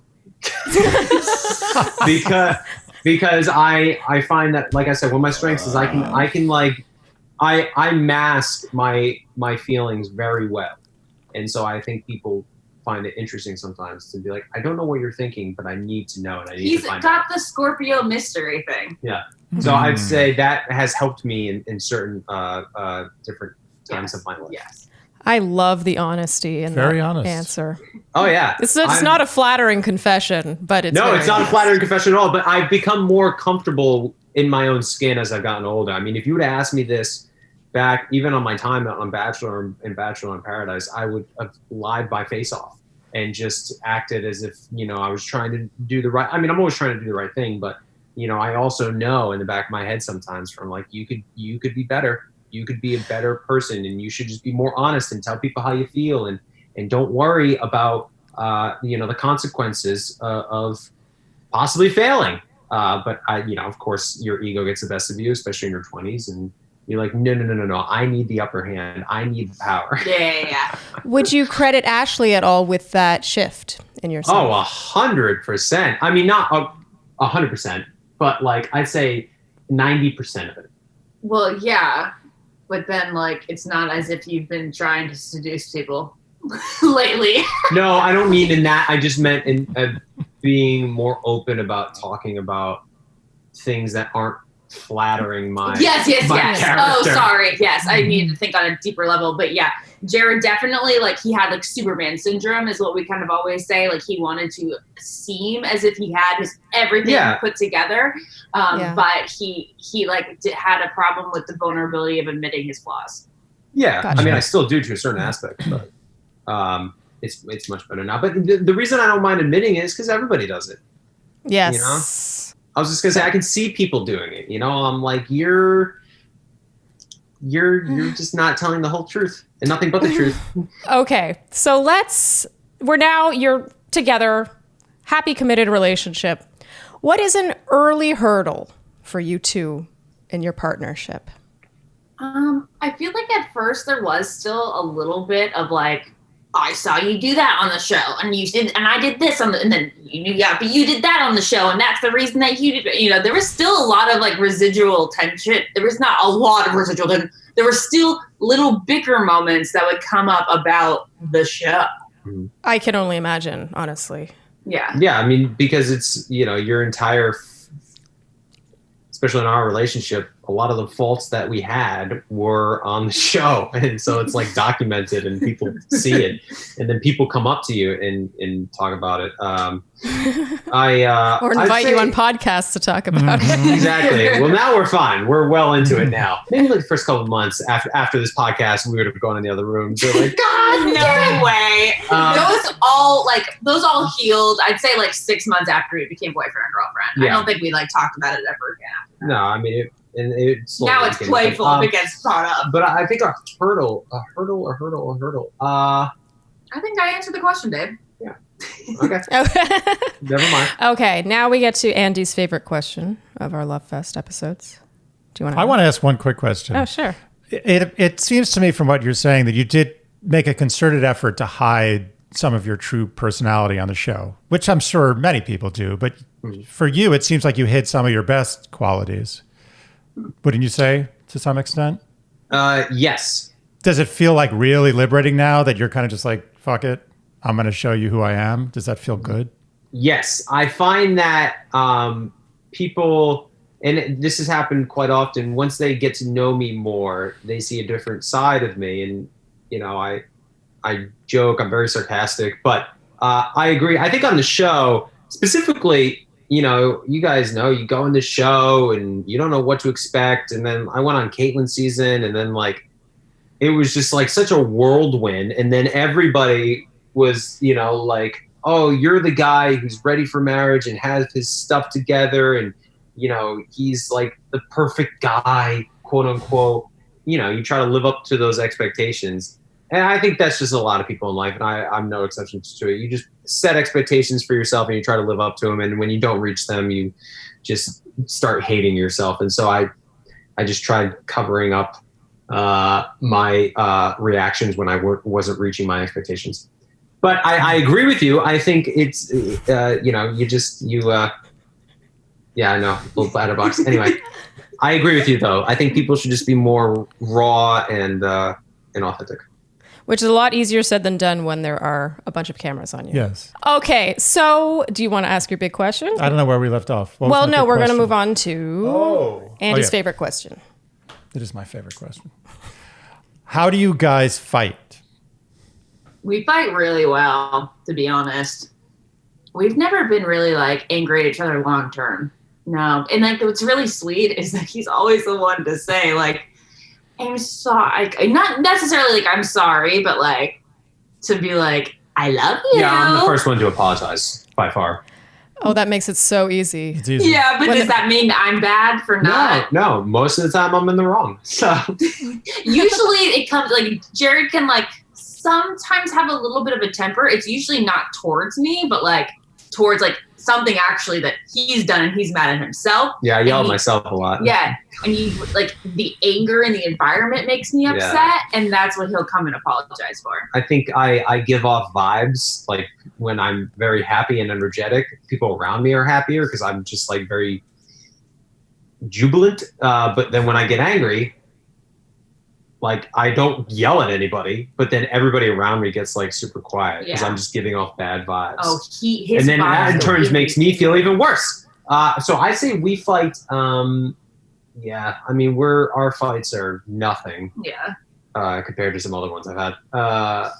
because I find that, like I said, one of my strengths is I mask my feelings very well. And so I think people find it interesting sometimes to be like, I don't know what you're thinking, but I need to know, and I need to find out. He's got the Scorpio mystery thing. Yeah. So I'd say that has helped me in certain different times of my life. Yes. I love the honesty in Very that honest answer. Oh yeah. It's not a flattering confession, but it's it's not honest. a flattering confession at all. But I've become more comfortable in my own skin as I've gotten older. I mean, if you would have asked me this back, even on my time on Bachelor and Bachelor in Paradise, I would have lied my face off and just acted as if, I was trying to do the right. I mean, I'm always trying to do the right thing, but I also know in the back of my head sometimes from like, you could be better. You could be a better person, and you should just be more honest and tell people how you feel, and don't worry about the consequences of possibly failing. But of course, your ego gets the best of you, especially in your 20s, and you're like, no. I need the upper hand. I need the power. Yeah. Would you credit Ashley at all with that shift in yourself? Oh, 100%. I mean, not 100%, but like I'd say 90% of it. Well, yeah. But then, like, it's not as if you've been trying to seduce people lately. No, I don't mean in that. I just meant in being more open about talking about things that aren't flattering my Yes. character. Oh, sorry. Yes, I need to think on a deeper level. But yeah, Jared definitely, like, he had like Superman syndrome is what we kind of always say. Like, he wanted to seem as if he had his everything put together. But he had a problem with the vulnerability of admitting his flaws. Yeah. Gotcha. I mean, I still do to a certain aspect, but it's much better now. But the reason I don't mind admitting it is because everybody does it. Yes. I was just gonna say, I can see people doing it. I'm like, you're just not telling the whole truth and nothing but the truth. Okay, so you're together, happy, committed relationship. What is an early hurdle for you two in your partnership? I feel like at first there was still a little bit of like, I saw you do that on the show, and you did, and I did this and then but you did that on the show, and that's the reason that you did. There was still a lot of like residual tension. There was not a lot of residual tension. There were still little bicker moments that would come up about the show. I can only imagine, honestly. Yeah. Yeah, I mean, because it's your entire, especially in our relationship, a lot of the faults that we had were on the show. And so it's like documented and people see it. And then people come up to you and talk about it. Or invite you on podcasts to talk about it. Exactly. Well, now we're fine. We're well into it now. Maybe like the first couple of months after this podcast, we would have gone in the other room. So like, God, no way. Those all healed. I'd say like 6 months after we became boyfriend and girlfriend. Yeah. I don't think we like talked about it ever again. No, I mean, now it's playful if it gets brought up. But I think a hurdle. I think I answered the question, Dave. Yeah. Okay. Never mind. Okay, now we get to Andy's favorite question of our Love Fest episodes. Do you want to? I want to ask one quick question. Oh, sure. It seems to me from what you're saying that you did make a concerted effort to hide some of your true personality on the show, which I'm sure many people do. But for you, it seems like you hid some of your best qualities. Wouldn't you say, to some extent? Yes. Does it feel like really liberating now that you're kind of just like, fuck it, I'm going to show you who I am? Does that feel good? Yes. I find that people, and this has happened quite often, once they get to know me more, they see a different side of me. And, I joke, I'm very sarcastic, but I agree. I think on the show, specifically, you guys know, you go in the show and you don't know what to expect. And then I went on Caitlin's season, and then like, it was just like such a whirlwind. And then everybody was, like, oh, you're the guy who's ready for marriage and has his stuff together. And, he's like the perfect guy. quote unquote, you try to live up to those expectations. And I think that's just a lot of people in life, and I'm no exception to it. You just set expectations for yourself and you try to live up to them. And when you don't reach them, you just start hating yourself. And so I just tried covering up my reactions when I wasn't reaching my expectations. But I agree with you. I think it's, I know, a little batterbox. Anyway, I agree with you, though. I think people should just be more raw and authentic. Which is a lot easier said than done when there are a bunch of cameras on you. Yes. Okay, so do you want to ask your big question? I don't know where we left off. Well, no, we're going to move on to Andy's favorite question. It is my favorite question. How do you guys fight? We fight really well, to be honest. We've never been really like angry at each other long term. No. And like what's really sweet is that he's always the one to say like, I'm sorry. Not necessarily like I'm sorry, but like to be like, I love you. Yeah, I'm the first one to apologize by far. Oh, that makes it so easy. It's easy. Yeah, but does that mean I'm bad for not? No. Most of the time I'm in the wrong. So Usually it comes like Jared can like sometimes have a little bit of a temper. It's usually not towards me, but like towards like something actually that he's done and he's mad at himself. Yeah, I yell at myself a lot. Yeah. And he like the anger in the environment makes me upset, and that's what he'll come and apologize for. I think I give off vibes like when I'm very happy and energetic, people around me are happier because I'm just like very jubilant. But then when I get angry, like I don't yell at anybody, but then everybody around me gets like super quiet because I'm just giving off bad vibes. Oh, and then that in turn makes me feel even worse. So I say we fight. Yeah, I mean our fights are nothing. Yeah. Compared to some other ones I've had.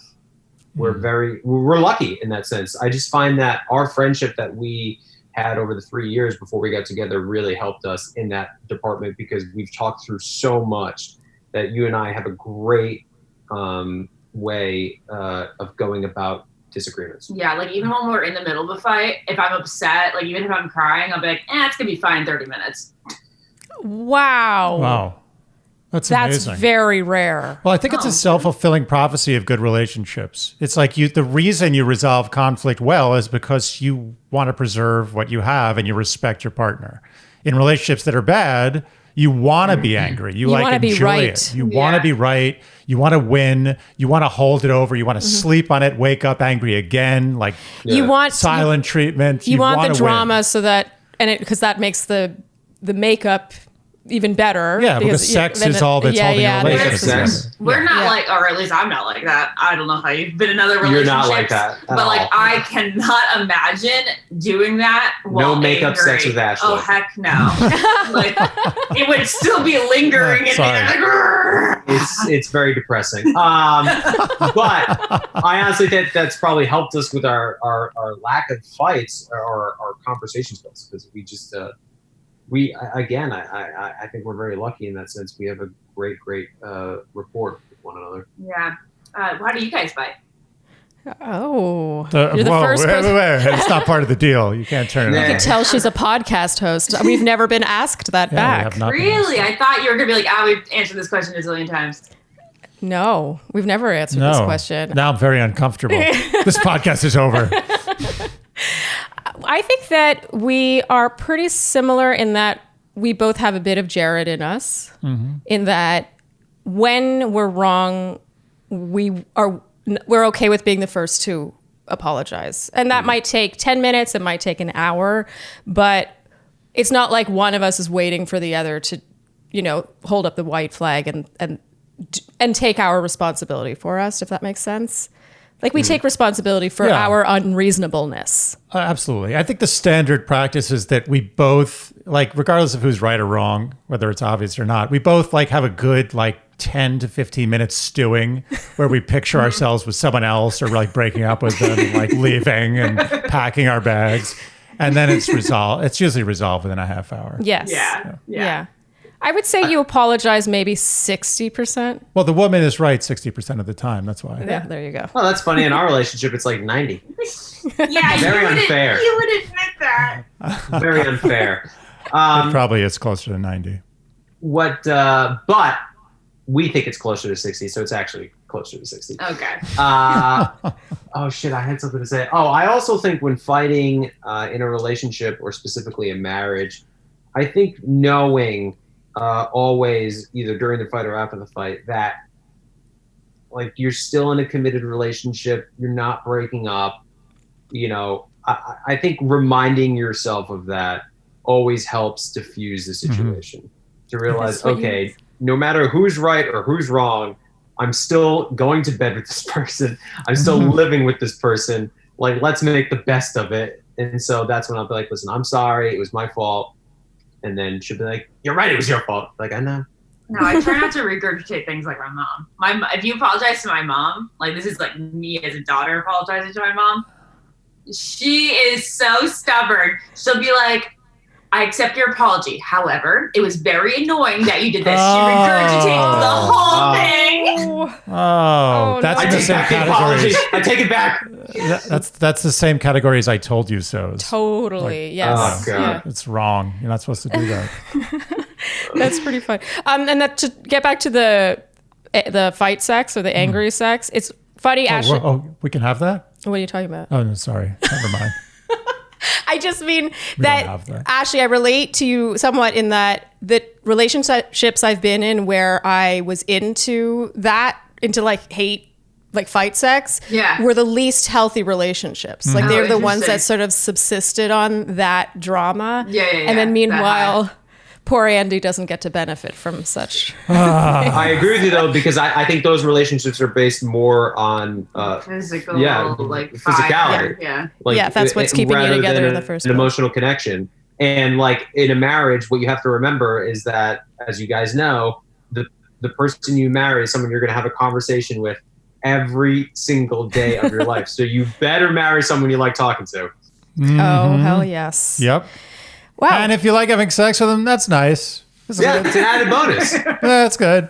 We're lucky in that sense. I just find that our friendship that we had over the 3 years before we got together really helped us in that department because we've talked through so much that you and I have a great way of going about disagreements. Yeah, like even when we're in the middle of a fight, if I'm upset, like even if I'm crying, I'll be like, it's gonna be fine in 30 minutes. Wow. That's amazing. Very rare. Well, I think it's a self-fulfilling prophecy of good relationships. It's like the reason you resolve conflict well is because you want to preserve what you have and you respect your partner. In relationships that are bad, you want to be angry. You like enjoy it. You want to be right. You want to win. You want to hold it over. You want to sleep on it, wake up angry again. Like you want silent treatment. You want the drama so that because that makes the makeup even better. Yeah, because sex is all that's holding a relationship. We're not like, or at least I'm not like that. I don't know how you've been in other relationships. You're not like that at but like all. I cannot imagine doing that while no makeup angry. Sex with Ashley. Oh heck no. Like it would still be lingering in me. It's very depressing. But I honestly think that's probably helped us with our lack of fights or our conversation skills because we just I think we're very lucky in that sense. We have a great rapport with one another. Yeah. How do you guys fight? Oh, you're the first person. Wait. It's not part of the deal. You can't turn it on. You can tell she's a podcast host. We've never been asked that back. Really? I thought you were going to be like, we've answered this question a zillion times. No, we've never answered this question. Now I'm very uncomfortable. This podcast is over. I think that we are pretty similar in that we both have a bit of Jared in us, in that when we're wrong, we're okay with being the first to apologize. And that might take 10 minutes, it might take an hour, but it's not like one of us is waiting for the other to, hold up the white flag and take our responsibility for us, if that makes sense. Like we take responsibility for our unreasonableness. Absolutely. I think the standard practice is that we both, like, regardless of who's right or wrong, whether it's obvious or not, we both like have a good 10 to 15 minutes stewing where we picture ourselves with someone else or like breaking up with them and like leaving and packing our bags. And then it's resolved. It's usually resolved within a half hour. Yes. Yeah. I would say you apologize maybe 60%. Well, the woman is right 60% of the time. That's why. Yeah, there you go. Well, that's funny. In our relationship, it's like 90. Yeah, very unfair. You would admit that. Very unfair. It probably is closer to 90. but we think it's closer to 60, so it's actually closer to 60. Okay. Oh shit, I had something to say. Oh, I also think when fighting in a relationship or specifically a marriage, I think knowing always, either during the fight or after the fight, that like you're still in a committed relationship, you're not breaking up. You know, I think reminding yourself of that always helps diffuse the situation. To realize, okay, no matter who's right or who's wrong, I'm still going to bed with this person. I'm still living with this person. Like, let's make the best of it. And so that's when I'll be like, listen, I'm sorry. It was my fault. And then she'll be like, you're right. It was your fault. Like, I know. No, I try not to regurgitate things like my mom. If you apologize to my mom, like this is like me as a daughter apologizing to my mom. She is so stubborn. She'll be like, I accept your apology. However, it was very annoying that you did this. She regurgitates the whole thing. That's no. in the same category. I take it back. That's the same category as I told you so. Totally. Yes. Oh, God. Yeah. It's wrong. You're not supposed to do that. That's pretty fun. And that, to get back to the fight sex or the angry sex, it's funny. Ashley, we can have that? what are you talking about? Oh, no, sorry. Never mind. I just mean don't have that. Ashley, I relate to you somewhat in that the relationships I've been in where I was into like hate, like fight sex, were the least healthy relationships. Like they're the ones that sort of subsisted on that drama. And then meanwhile, poor Andy doesn't get to benefit from such. I agree with you though, because I think those relationships are based more on Physical, like physicality. Yeah. That's what's keeping you together in the first place. An emotional connection. And like in a marriage, what you have to remember is that, as you guys know, the person you marry is someone you're going to have a conversation with every single day of your life. So you better marry someone you like talking to. Oh, hell yes. Yep. Wow. And if you like having sex with them, that's nice. It's an added bonus. That's good.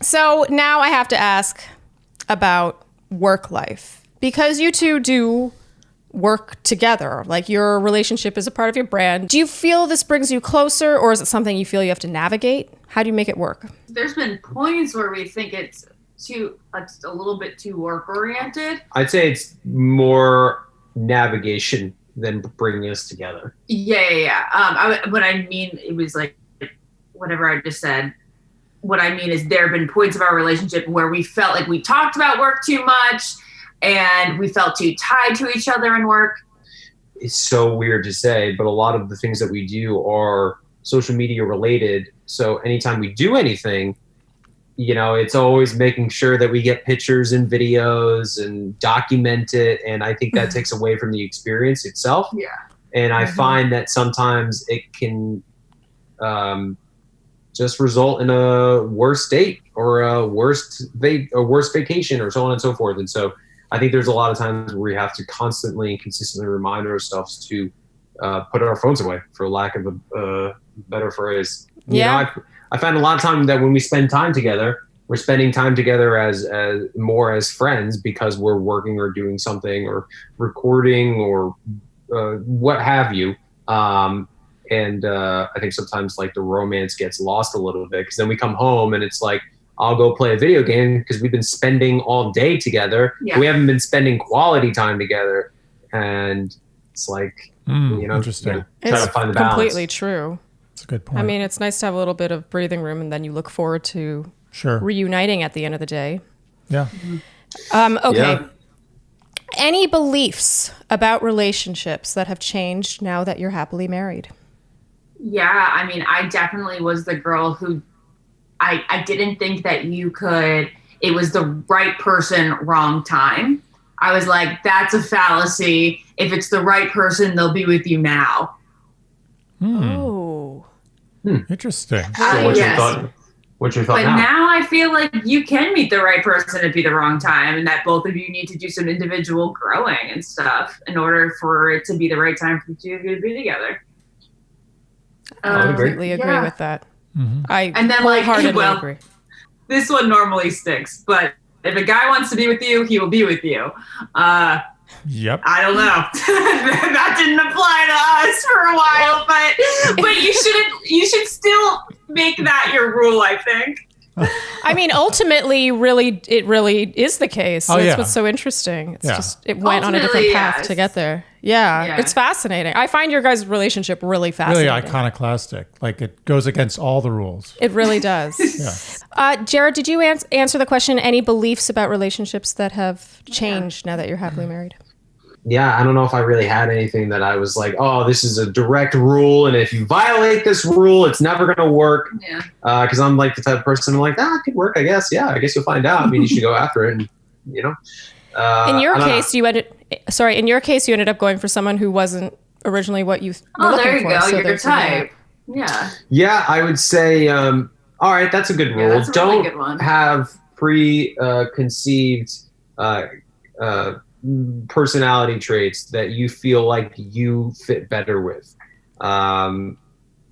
So now I have to ask about work life, because you two do work together. Like your relationship is a part of your brand. Do you feel this brings you closer, or is it something you feel you have to navigate? How do you make it work? There's been points where we think it's a little bit too work oriented. I'd say it's more navigation than bringing us together. Yeah. What I mean, it was like whatever I just said. What I mean is there have been points of our relationship where we felt like we talked about work too much and we felt too tied to each other in work. It's so weird to say, but a lot of the things that we do are social media related. So anytime we do anything, you know, it's always making sure that we get pictures and videos and document it. And I think that takes away from the experience itself. Yeah. And I find that sometimes it can just result in a worse date or a worse vacation or so on and so forth. And so I think there's a lot of times where we have to constantly and consistently remind ourselves to put our phones away, for lack of a better phrase. You know, I find a lot of time that when we spend time together, we're spending time together as more as friends because we're working or doing something or recording or what have you. And I think sometimes like the romance gets lost a little bit, because then we come home and it's like, I'll go play a video game because we've been spending all day together. Yeah. We haven't been spending quality time together. And it's like, you know, interesting. Try to find the balance. Completely true. That's a good point. I mean, it's nice to have a little bit of breathing room, and then you look forward to reuniting at the end of the day. Yeah. Okay. Yeah. Any beliefs about relationships that have changed now that you're happily married? Yeah, I mean, I definitely was the girl who I didn't think that it was the right person, wrong time. I was like, that's a fallacy. If it's the right person, they'll be with you now. Oh. Interesting. So what's your thought? What's your thought but now I feel like you can meet the right person at be the wrong time, and that both of you need to do some individual growing and stuff in order for it to be the right time for the two of you to be together. I completely agree with that. Mm-hmm. I wholeheartedly agree. This one normally sticks, but if a guy wants to be with you, he will be with you. Yep. I don't know. That didn't apply to us for a while, but you should still make that your rule, I think. I mean, ultimately, it really is the case. Oh, That's yeah. what's so interesting. It's Yeah. just, it went on a different Ultimately, path yes. to get there. Yeah, it's fascinating. I find your guys' relationship really Really fascinating. iconoclastic. Like it goes against all the rules. It really does. Jared, did you answer the question, any beliefs about relationships that have changed now that you're happily married? Yeah, I don't know if I really had anything that I was like, oh, this is a direct rule, and if you violate this rule, it's never going to work. Yeah. Because I'm like the type of person, I'm like, it could work, I guess. Yeah, I guess you'll find out. I mean, you should go after it, and, you know. In your case, you ended up going for someone who wasn't originally what you were looking for. There you go. so You're your there's that. type. Yeah. Yeah, I would say, all right, that's a good rule. that's a really Don't good one. have preconceived personality traits that you feel like you fit better with.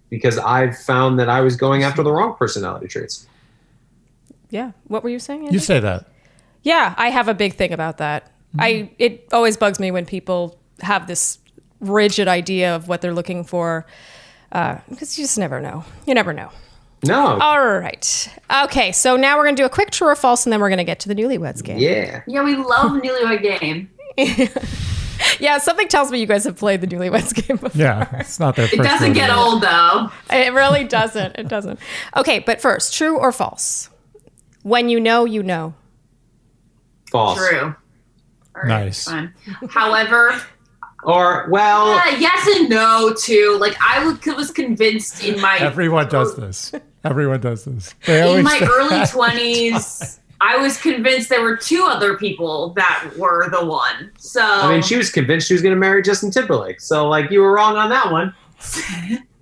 Because I've found that I was going after the wrong personality traits. Yeah. What were you saying, Andy? You say that. Yeah, I have a big thing about that. It always bugs me when people have this rigid idea of what they're looking for, because you just never know. You never know. No. All right. Okay, so now we're going to do a quick true or false, and then we're going to get to the Newlyweds Game. Yeah. Yeah, we love Newlywed Game. Yeah, something tells me you guys have played the Newlyweds Game before. Yeah, it's not their first It doesn't get rodeo. old, though. It really doesn't. It doesn't. Okay, but first, true or false? When you know, you know. False. True. All right, Nice. fine. However, Or, well, yes and no, too. Like, was convinced in my... Everyone does this. Everyone does this. They In always my say early that. 20s, I was convinced there were two other people that were the one. So I mean, she was convinced she was going to marry Justin Timberlake. So, like, you were wrong on that one.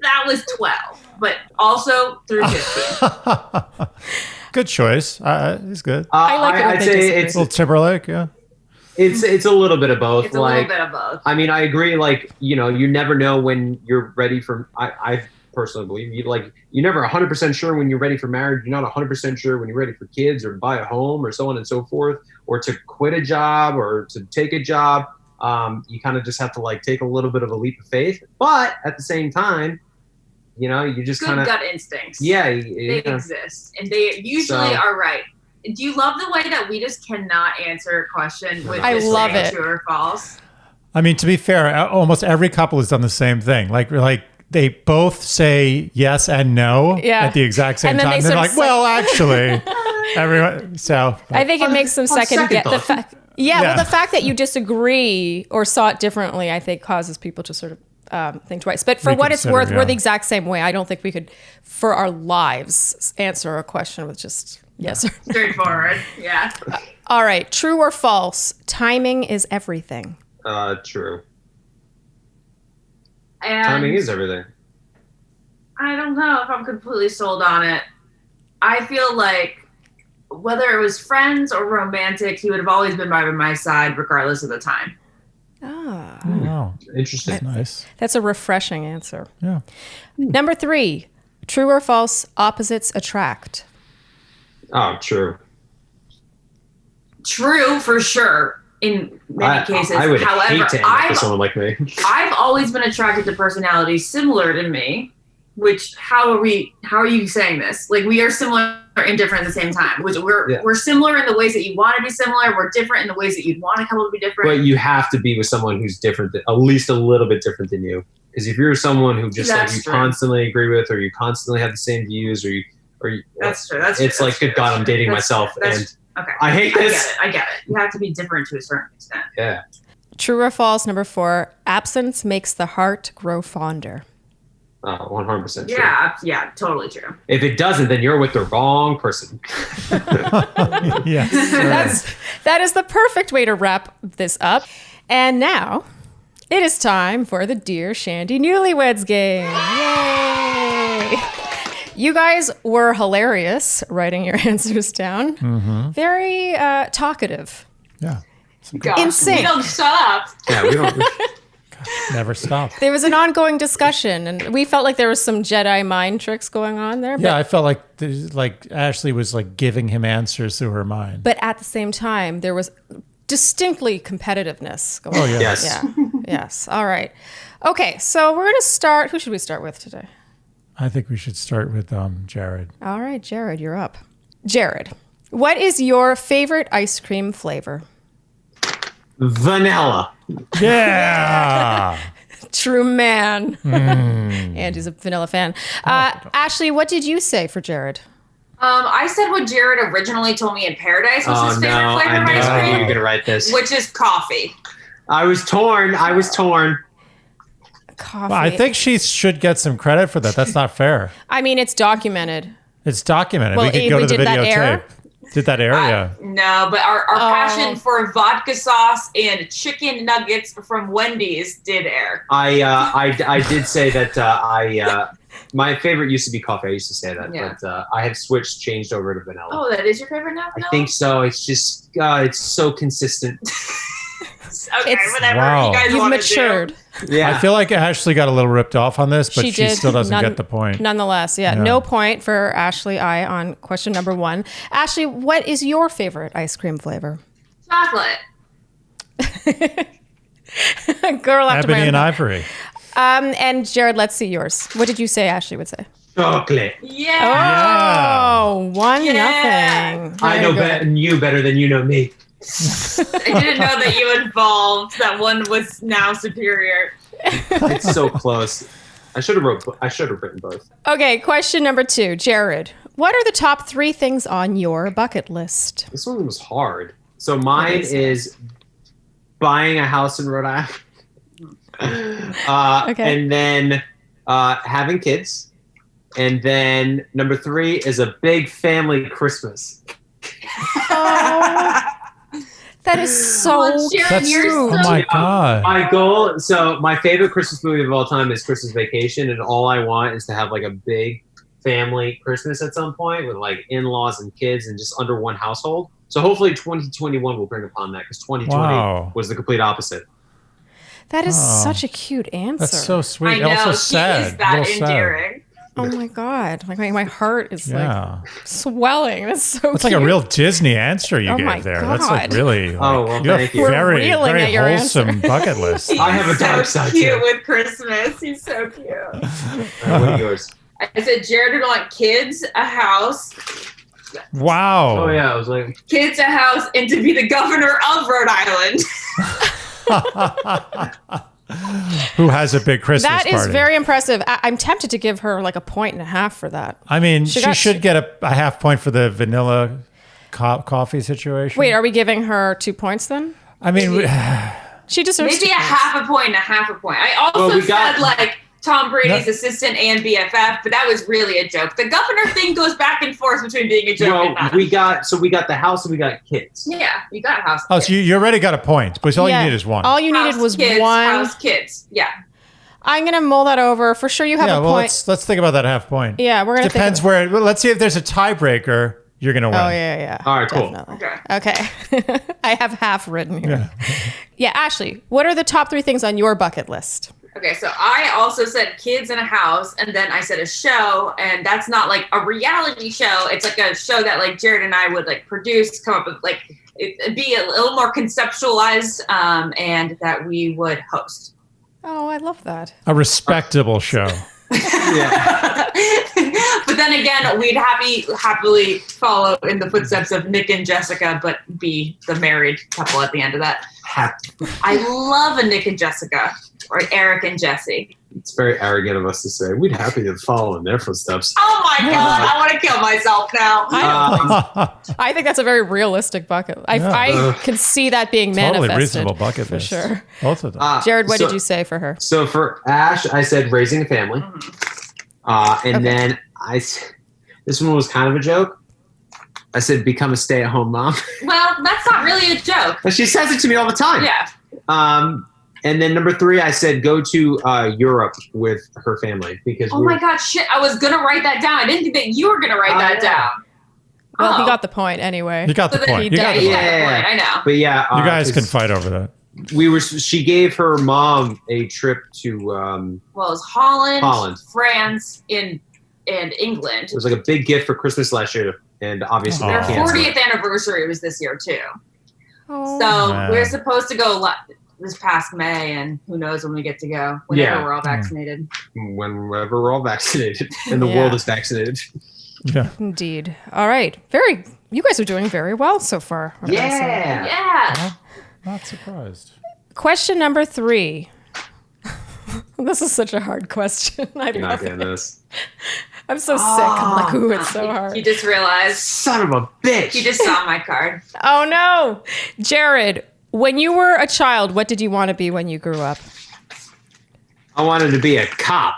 that was 12, but also through 15. Good choice. It's good. I like it when I'd they say disagree. it's Little Timberlake, yeah. it's a little bit of both. It's a little bit of both. I mean, I agree. Like, you know, you never know when you're ready for. I personally believe you're never 100% sure when you're ready for marriage. You're not 100% sure when you're ready for kids or buy a home or so on and so forth, or to quit a job or to take a job. You kind of just have to like take a little bit of a leap of faith, but at the same time, you know, you just kind Good of gut instincts. yeah, They exist, and they usually are right. Do you love the way that we just cannot answer a question with I just love saying it. true or false? I mean, to be fair, almost every couple has done the same thing. Like they both say yes and no at the exact same And then time. they And they're sort like, of well, actually, everyone. So I think it makes them second get the thought. fact. Yeah, Yeah. well, the fact that you disagree or saw it differently, I think, causes people to sort of think twice. But for what it's Reconsider, worth, yeah. we're the exact same way. I don't think we could, for our lives, answer a question with just yes or no. Straightforward. Yeah. All right, true or false? Timing is everything. true. And Timing is everything. I don't know if I'm completely sold on it. I feel like whether it was friends or romantic, he would have always been by my side regardless of the time. Ah, oh, Interesting. nice. that's a refreshing answer. Yeah. Number 3, true or false? Opposites attract. Oh, true. True, for sure, in many cases. I would However, hate to end up with someone like me. I've always been attracted to personalities similar to me, which how are you saying this? Like, we are similar and different at the same time, which we're similar in the ways that you want to be similar. We're different in the ways that you'd want a couple to be different. But you have to be with someone who's different, at least a little bit different than you. Because if you're someone who just like That's you true. constantly agree with, or you constantly have the same views, or you That's true. That's it's true. like, That's good true. God, I'm dating That's myself, true. That's and okay. I hate this. I get it. You have to be different to a certain extent. Yeah. True or false? Number 4, absence makes the heart grow fonder. 100% true. Yeah, totally true. If it doesn't, then you're with the wrong person. Yes. That is the perfect way to wrap this up. And now it is time for the Dear Shandy Newlyweds Game. Yay! You guys were hilarious writing your answers down. Very talkative. Yeah. Gosh, In sync. we don't shut up. Yeah, we don't. Never stop. There was an ongoing discussion, and we felt like there was some Jedi mind tricks going on there. Yeah, I felt like Ashley was like giving him answers through her mind. But at the same time, there was distinctly competitiveness going on. Oh, yeah. Yes. Yeah. Yes. All right. Okay. So we're going to start. Who should we start with today? I think we should start with Jared. All right, Jared, you're up. Jared, what is your favorite ice cream flavor? Vanilla. Yeah. True man. Andy's a vanilla fan. Ashley, what did you say for Jared? I said what Jared originally told me in Paradise was his favorite flavor of ice I knew you cream, were gonna write this. which is coffee. I was torn. Coffee. Well, I think she should get some credit for that. That's not fair. I mean, it's documented. It's documented. Well, we could go to the did that air? videotape. Did that air? Yeah. No, but our passion for vodka sauce and chicken nuggets from Wendy's did air. I did say that my favorite used to be coffee. I used to say that, but I have changed over to vanilla. Oh, that is your favorite now? I think so. It's just it's so consistent. Okay, whatever Wow. you guys You've want matured. to do. Yeah. I feel like Ashley got a little ripped off on this, but she did. still doesn't get the point. Nonetheless, no point for Ashley I on question number 1. Ashley, what is your favorite ice cream flavor? Chocolate. Girl after my Ebony own and heart. Ivory. And Jared, let's see yours. What did you say Ashley would say? Chocolate. Yeah. Oh, 1-0. I know you better than you know me. I didn't know that you involved. That one was now superior. It's so close. I should have written both. Okay, question number 2. Jared, what are the top 3 things on your bucket list? This one was hard. So mine is buying a house in Rhode Island. And then having kids. And then number 3 is a big family Christmas. Oh, that is so Jared, you're true. Oh my God. My goal, so my favorite Christmas movie of all time is Christmas Vacation, and all I want is to have like a big family Christmas at some point with like in-laws and kids and just under one household. So hopefully 2021 will bring upon that, because 2020 was the complete opposite. That is such a cute answer. That's so sweet. I know. Also He sad. is that A little sad. endearing. Oh my God. Like my heart is like swelling. That's so It's cute. like a real Disney answer you Oh my gave there. That's like God. really Oh, well, you have thank you. We're very, reeling very at your wholesome bucket list. I have a dark so side cute too. with Christmas. He's so cute. What are yours? I said Jared would want kids, a house, Wow. Oh yeah, I was like, kids, a house, and to be the governor of Rhode Island. Who has a big Christmas That party? is very impressive. I'm tempted to give her like a 1.5 for that. I mean, she got- should get a half point for the vanilla coffee situation. Wait, are we giving her 2 points then? I mean, She deserves Maybe 2 a points. half a point and a half a point. I also Well, we got- said like Tom Brady's No. assistant and BFF, but that was really a joke. The governor thing goes back and forth between being a joke well, and not. we got the house and we got kids. Yeah, you got a house. oh, so you already got a point, but all Yeah. you need is one. All you House, needed was kids, one. House, kids. Yeah. I'm going to mull that over. For sure you have yeah, a well, point. let's think about that half point. Yeah, we're going to Depends where. Well, let's see if there's a tiebreaker. You're gonna win. Oh, yeah. All right, cool. Definitely. Okay. Okay. I have half written here. Yeah. Yeah, Ashley, what are the top 3 things on your bucket list? Okay, so I also said kids in a house, and then I said a show, and that's not like a reality show. It's like a show that like Jared and I would like produce, come up with like it'd be a little more conceptualized, and that we would host. Oh, I love that. A respectable show. Yeah. But then again, we'd happily follow in the footsteps of Nick and Jessica, but be the married couple at the end of that. I love a Nick and Jessica, or Eric and Jesse. It's very arrogant of us to say we'd happy to follow in their footsteps. Oh my God, I want to kill myself now. I think that's a very realistic bucket. I can see that being Totally manifested. reasonable bucket for list. sure. Both of them. Jared, what so- did you say for her? So for Ash, I said raising a family, and then this one was kind of a joke. I said become a stay-at-home mom. Well, that's not really a joke. But she says it to me all the time. Yeah. And then number 3, I said go to Europe with her family because. Oh my God, shit! I was gonna write that down. I didn't think that you were gonna write that down. Well, he Oh. got the point anyway. You got the So then point. he You got does. the You point. got the point. I know. But yeah, You guys can 'cause fight over that. She gave her mom a trip to. Well, it's Holland, Holland. France, and England. It was like a big gift for Christmas last year, and obviously Oh. they Their canceled. 40th anniversary was this year too. Oh. So Man. we're supposed to go this past May, and who knows when we get to go, whenever we're all vaccinated. Whenever we're all vaccinated and the world is vaccinated. Yeah. Indeed. All right. You guys are doing very well so far. Yeah. Not surprised. Question number 3. This is such a hard question. I You're not love getting it. this. I'm so sick. I'm like, ooh, it's so hard. You just realized. Son of a bitch. You just saw my card. Oh, no. Jared, when you were a child, what did you want to be when you grew up? I wanted to be a cop.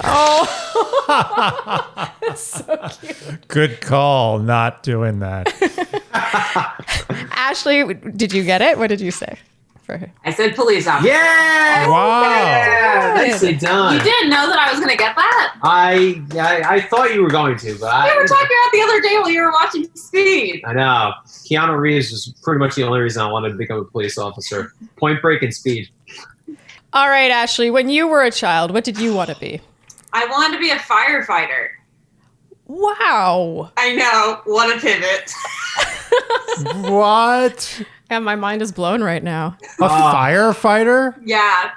Oh, that's so cute. Good call, not doing that. Ashley, did you get it? What did you say for her? I said police officer. Yeah! Wow. Yeah, nicely done. You didn't know that I was going to get that? I thought you were going to, but We were talking about the other day while you were watching Speed. I know. Keanu Reeves was pretty much the only reason I wanted to become a police officer. Point Break and Speed. All right, Ashley, when you were a child, what did you want to be? I wanted to be a firefighter. Wow. I know. What a pivot. What? And my mind is blown right now. A firefighter? Yeah.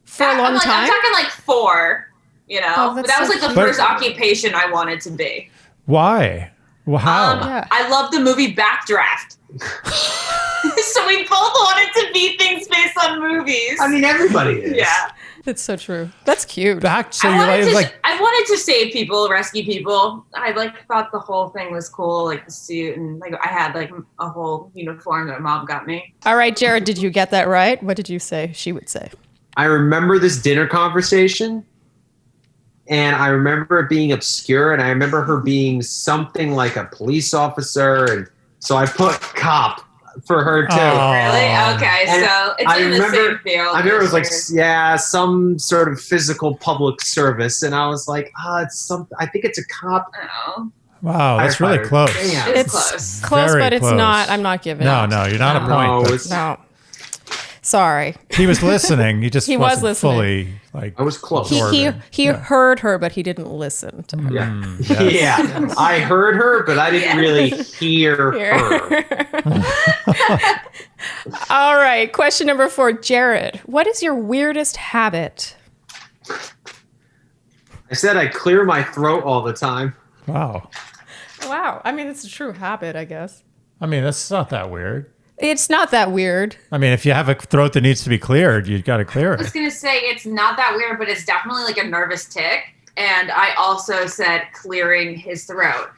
For a long time? I'm talking like 4, you know. Oh, but that's that was so like the cute. first occupation I wanted to be. Why? Well, how? Yeah. I love the movie Backdraft. So we both wanted to be things based on movies. I mean, everybody is. Yeah. That's so true. That's cute. So I you're wanted, like, I wanted to save people, rescue people. I thought the whole thing was cool, like the suit, and like I had like a whole uniform that mom got me. All right, Jared, did you get that right? What did you say she would say? I remember this dinner conversation, and I remember it being obscure, and I remember her being something like a police officer, and so I put cop for her too. Oh. Really? Okay, And so it's I in the remember- same field. I remember it was like, some sort of physical public service, and I was like, it's something. I think it's a cop. Oh, wow, that's really Firefighter. close. Damn. it's close. Close, Very but it's close. not. I'm not giving No, it. no, you're not a No, point. but it's- No. Sorry. he was listening. He just He was wasn't listening. fully like. I was close. He heard her, but he didn't listen to her. Yeah. Yes. Yeah. I heard her, but I didn't really hear her. All right. Question number 4. Jared, what is your weirdest habit? I said I clear my throat all the time. Wow. Wow. I mean, it's a true habit, I guess. I mean, that's not that weird. It's not that weird. I mean, if you have a throat that needs to be cleared, you've got to clear I was it. gonna say it's not that weird, but it's definitely like a nervous tick. And I also said clearing his throat.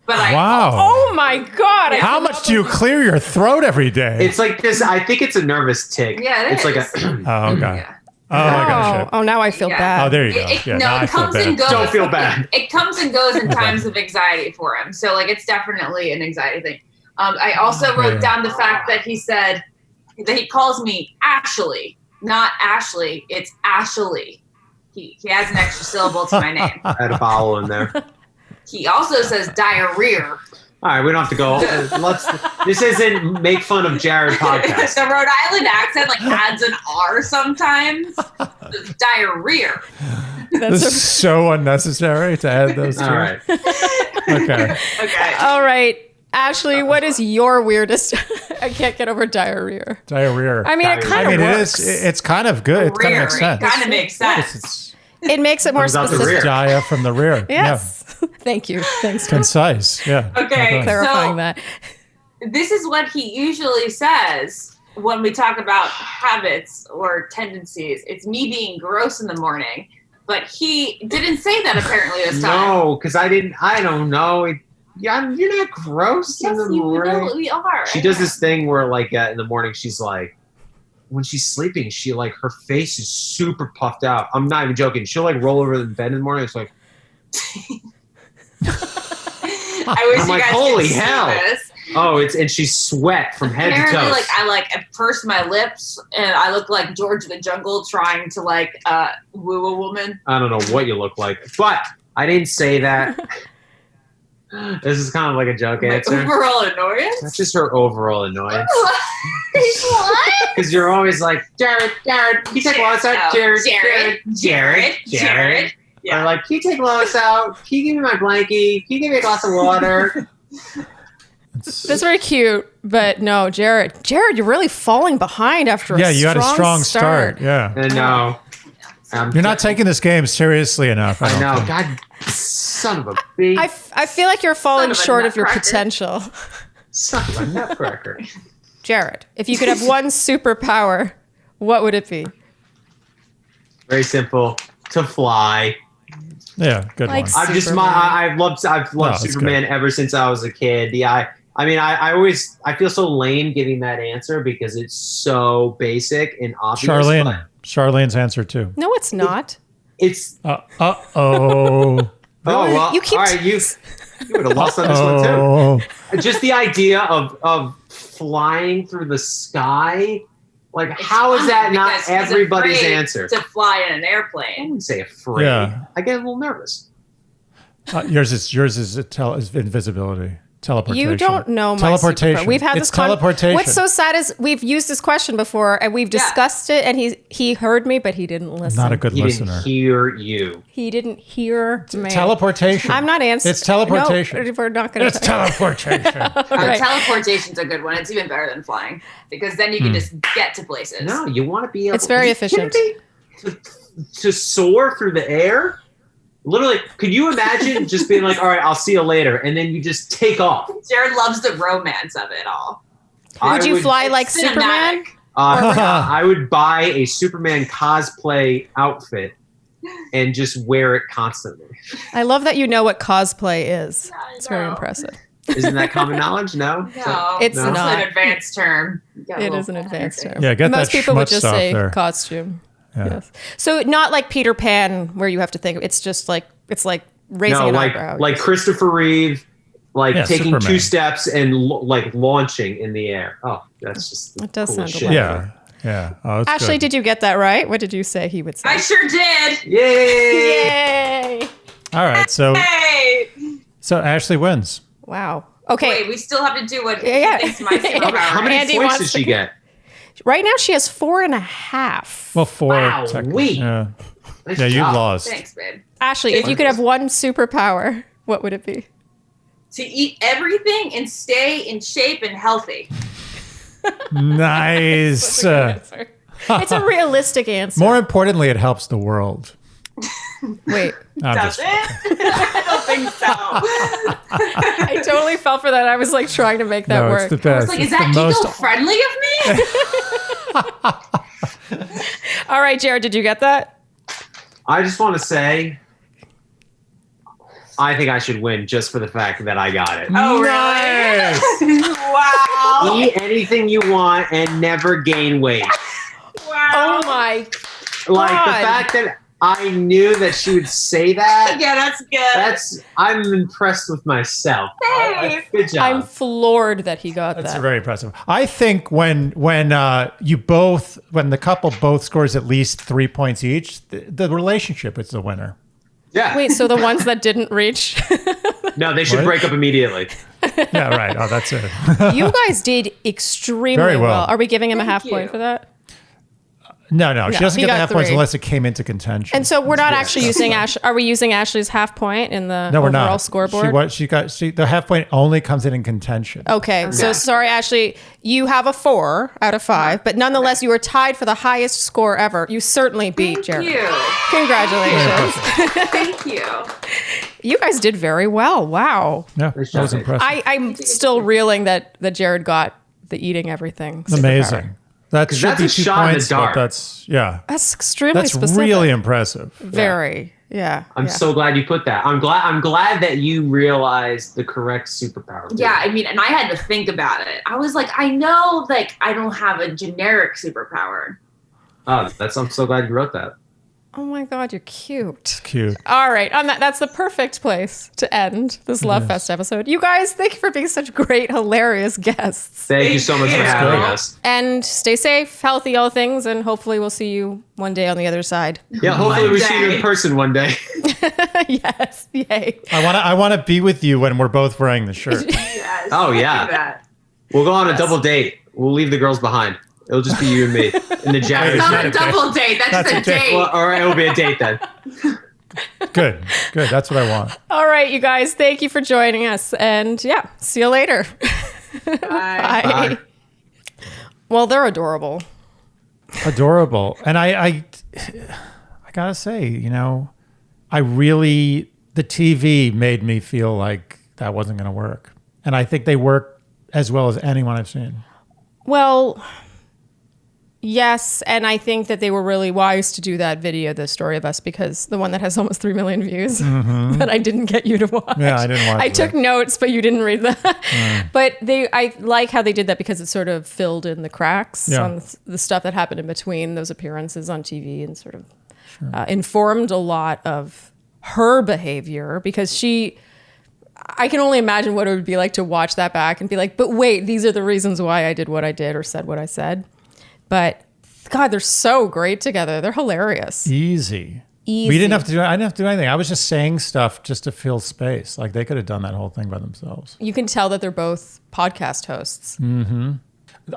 But Wow. Oh my God. How much do you clear your throat every day? It's like this. I think it's a nervous tick. Yeah, it it's like is. a. Oh, okay. Yeah. Oh, I got Oh, now I feel Yeah. bad. Oh, there you go. Yeah, now I it feel comes bad. and goes. Don't feel bad. It comes and goes in times of anxiety for him. So like it's definitely an anxiety thing. I also wrote down the fact that he said that he calls me Ashley, not Ashley. It's Ashley. He has an extra syllable to my name. I had a vowel in there. He also says diarrhea. All right, we don't have to go. This isn't make fun of Jared podcast. The Rhode Island accent like adds an R sometimes. It's diarrhea. This is so unnecessary to add those two. All right. Okay. Okay. All right. Ashley, what is your weirdest? I can't get over diarrhea. Diarrhea. I mean, it kind I of mean, works. it's kind of good. It kind of makes sense. Kind of makes sense. It's It makes it more Comes out the specific. rear. dia from the rear. Yes. Thank you. Thanks Yeah. for Concise. Yeah. Okay. clarifying So- that. This is what he usually says when we talk about habits or tendencies. It's me being gross in the morning, but he didn't say that apparently this time. No, because I don't know. You're not gross Yes, in the you morning. know we are. She does this thing where, like, in the morning, she's like, when she's sleeping, she like her face is super puffed out. I'm not even joking. She'll like roll over in bed in the morning. It's like, I wish I'm you like, guys holy could see hell. this. and she's sweat from head to Apparently, toe. like I pursed my lips and I look like George of the Jungle trying to woo a woman. I don't know what you look like, but I didn't say that. This is kind of like a joke My answer. overall annoyance. That's just her overall annoyance. What? Because you're always like, Jared, can you take Lois out? Jared. Yeah. Or like, can you take Lois out? Can you give me my blankie? Can you give me a glass of water? That's very cute, but no, Jared, you're really falling behind after Yeah, a you had a strong start. Yeah. And no. You're not taking this game seriously enough. I don't know. think. God, son of a bitch. I feel like you're falling Son of a short of your nutcracker. potential. Son of a nutcracker. Jared, if you could have one superpower, what would it be? Very simple. To fly. Yeah, good Like one. I've loved that's Superman good. ever since I was a kid. Yeah, I mean, I always feel so lame giving that answer because it's so basic and obvious. but Charlene's answer too. No, it's not. It's Oh. oh well. You keep all right, you would have lost on this one too. Oh. Just the idea of flying through the sky. Like, It's how is funny that not because he's everybody's afraid answer? to fly in an I airplane. wouldn't say afraid. Yeah. I get a little nervous. Yours is invisibility. Teleportation. You don't know my teleportation. superpower. We've had It's this teleportation. What's so sad is we've used this question before and we've discussed it, and he heard me, but he didn't listen. Not a good He listener. didn't hear you. He didn't hear me. Teleportation. I'm not answering. It's teleportation. No, we're not going to. It's teleportation. Right. Teleportation's a good one. It's even better than flying because then you can just get to places. No, you want to be able. It's very Are you efficient. kidding me? To soar through the air. Literally, could you imagine just being like, "All right, I'll see you later," and then you just take off? Jared loves the romance of it all. Would you fly like It's Superman? cinematic. I would buy a Superman cosplay outfit and just wear it constantly. I love that you know what cosplay is. I It's very know. impressive. Isn't that common knowledge? No. No, It's No. not. an advanced term. It is an advanced term. Yeah, get Most that people would schmutz just off say there. costume. Yeah. Yes. So not like Peter Pan, where you have to think. It's just like raising No, an like eyebrow. Christopher Reeve, Yeah, taking Superman. 2 steps and launching in the air. Oh, that's just the It does coolest sound shit. delightful. Yeah. Oh, it's Ashley, good. did you get that right? What did you say he would say? I sure did. Yay! Yay! All right. So Hey. Ashley wins. Wow. Okay. Wait, we still have to do what Yeah. he thinks my superpower. How many Andy points wants did she to- get? Right now she has 4.5. Well, 4. Wow, technically. we. Yeah. Nice Yeah, you job. lost. Thanks, babe. Ashley, if you could have one superpower, what would it be? To eat everything and stay in shape and healthy. Nice. It's a realistic answer. More importantly, it helps the world. Wait, I'm Does just- it? I don't think so. I totally fell for that. I was like trying to make that No, work. it's the best. Like, It's is that the most eco-friendly of me? All right, Jared, did you get that? I just want to say, I think I should win just for the fact that I got it. Oh, Nice. really? Wow. Eat anything you want and never gain weight. Wow. Oh my! Like God. the fact that I knew that she would say that. Yeah, that's good. I'm impressed with myself. Thanks. Good job. I'm floored that he got That's that. very impressive. I think when the couple both scores at least 3 points each, the relationship is the winner. yeah. Wait, so the ones that didn't reach, No, they should What? break up immediately. Yeah, right. Oh, that's it. you guys did extremely Very well. Are we giving him a half Thank point you. for that? No, she doesn't he get the got half points 3. unless it came into contention. And so we're not actually using Are we using Ashley's half point in the no, we're overall not. scoreboard? The half point only comes in contention. Okay, so sorry, Ashley. You have a 4 out of 5, but nonetheless, you were tied for the highest score ever. You certainly beat Thank Jared. you. Congratulations. Thank you. You guys did very well. Wow. Yeah, Nice that was job. impressive. I'm still reeling that Jared got the eating everything. superpower. Amazing. That should that's be a 2 shot in the points, but dark. that's That's extremely that's specific. really impressive. Very. Yeah. I'm yeah. so glad you put that. I'm glad that you realized the correct superpower. Yeah, I mean, and I had to think about it. I was like, I know, like, I don't have a generic superpower. Oh, I'm so glad you wrote that. Oh my God, you're cute. Cute. All right, on that's the perfect place to end this Love Fest episode. You guys, thank you for being such great, hilarious guests. Thank you so much for Thank you. having us. And stay safe, healthy, all things, and hopefully we'll see you one day on the other side. Yeah, hopefully we see you in day. person one day. Yes, yay. I want to be with you when we're both wearing the shirt. Yes, Oh, yeah. do that. We'll go on a double date. We'll leave the girls behind. It'll just be you and me in the Jared. It's not a okay. double date. That's That's just a a date. date. Well, all right, it'll be a date then. Good. That's what I want. All right, you guys, thank you for joining us. And yeah, see you later. Bye. Bye. Well, they're adorable. Adorable. And I gotta say, the TV made me feel like that wasn't going to work. And I think they work as well as anyone I've seen. Well, yes, and I think that they were really wise to do that video, The Story of Us, because the one that has almost 3 million views that I didn't get you to watch. Yeah, I didn't watch I took notes, but you didn't read that. But I like how they did that because it sort of filled in the cracks on the stuff that happened in between those appearances on TV and sort of informed a lot of her behavior because I can only imagine what it would be like to watch that back and be like, but wait, these are the reasons why I did what I did or said what I said. But God, they're so great together. They're hilarious. Easy. We didn't have to do. I didn't have to do anything. I was just saying stuff just to fill space. Like they could have done that whole thing by themselves. You can tell that they're both podcast hosts. Mm-hmm.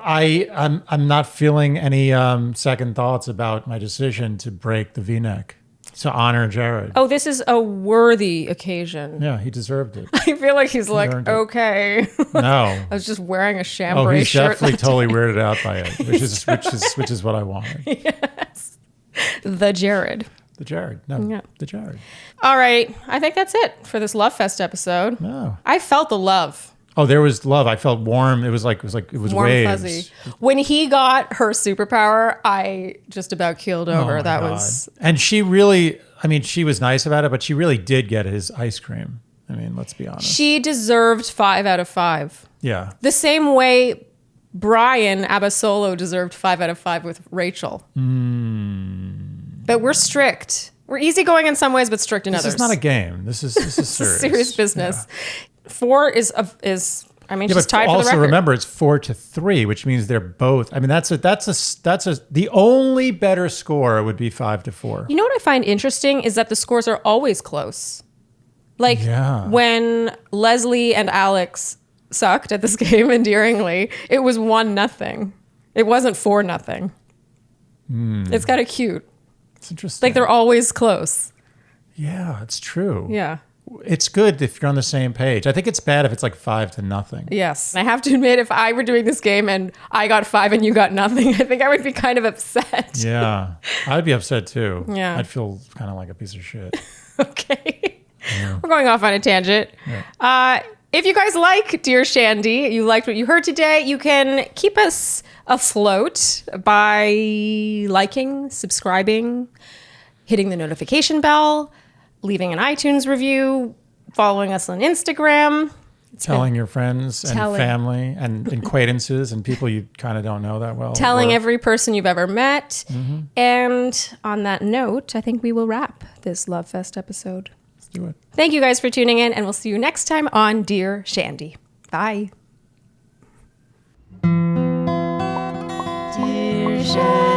I'm not feeling any second thoughts about my decision to break the V-neck to honor Jared. Oh, this is a worthy occasion. Yeah, he deserved it. I feel like he's like, okay. No. I was just wearing a chambray he's shirt. Definitely totally weirded out by it, which is what I wanted. Yes. The Jared. The Jared. No, yeah. The Jared. All right. I think that's it for this Love Fest episode. No. I felt the love. Oh, there was love. I felt warm. It was warm, waves. Fuzzy. When he got her superpower, I just about keeled over. That was. And she really, she was nice about it, but she really did get his ice cream. Let's be honest. She deserved 5 out of 5. Yeah. The same way Brian Abasolo deserved 5 out of 5 with Rachel. But we're strict. We're easygoing in some ways, but strict in others. This is not a game. This is serious. Serious business. Yeah. 4 is she's tied for the record. Also remember it's 4-3, which means they're both. That's the only better score would be 5-4. You know what I find interesting is that the scores are always close. Like when Leslie and Alex sucked at this game endearingly, it was 1-0. It wasn't 4-0. It's kind of cute. It's interesting. Like they're always close. Yeah, it's true. Yeah. It's good if you're on the same page. I think it's bad if it's like 5-0. Yes. I have to admit, if I were doing this game and I got 5 and you got nothing, I think I would be kind of upset. Yeah. I'd be upset too. Yeah. I'd feel kind of like a piece of shit. Okay. Yeah. We're going off on a tangent. Yeah. If you guys like Dear Shandy, you liked what you heard today, you can keep us afloat by liking, subscribing, hitting the notification bell, leaving an iTunes review, following us on Instagram. Telling your friends and family and acquaintances and people you kind of don't know that well. Telling every person you've ever met. Mm-hmm. And on that note, I think we will wrap this Love Fest episode. Let's do it. Thank you guys for tuning in, and we'll see you next time on Dear Shandy. Bye. Dear Shandy.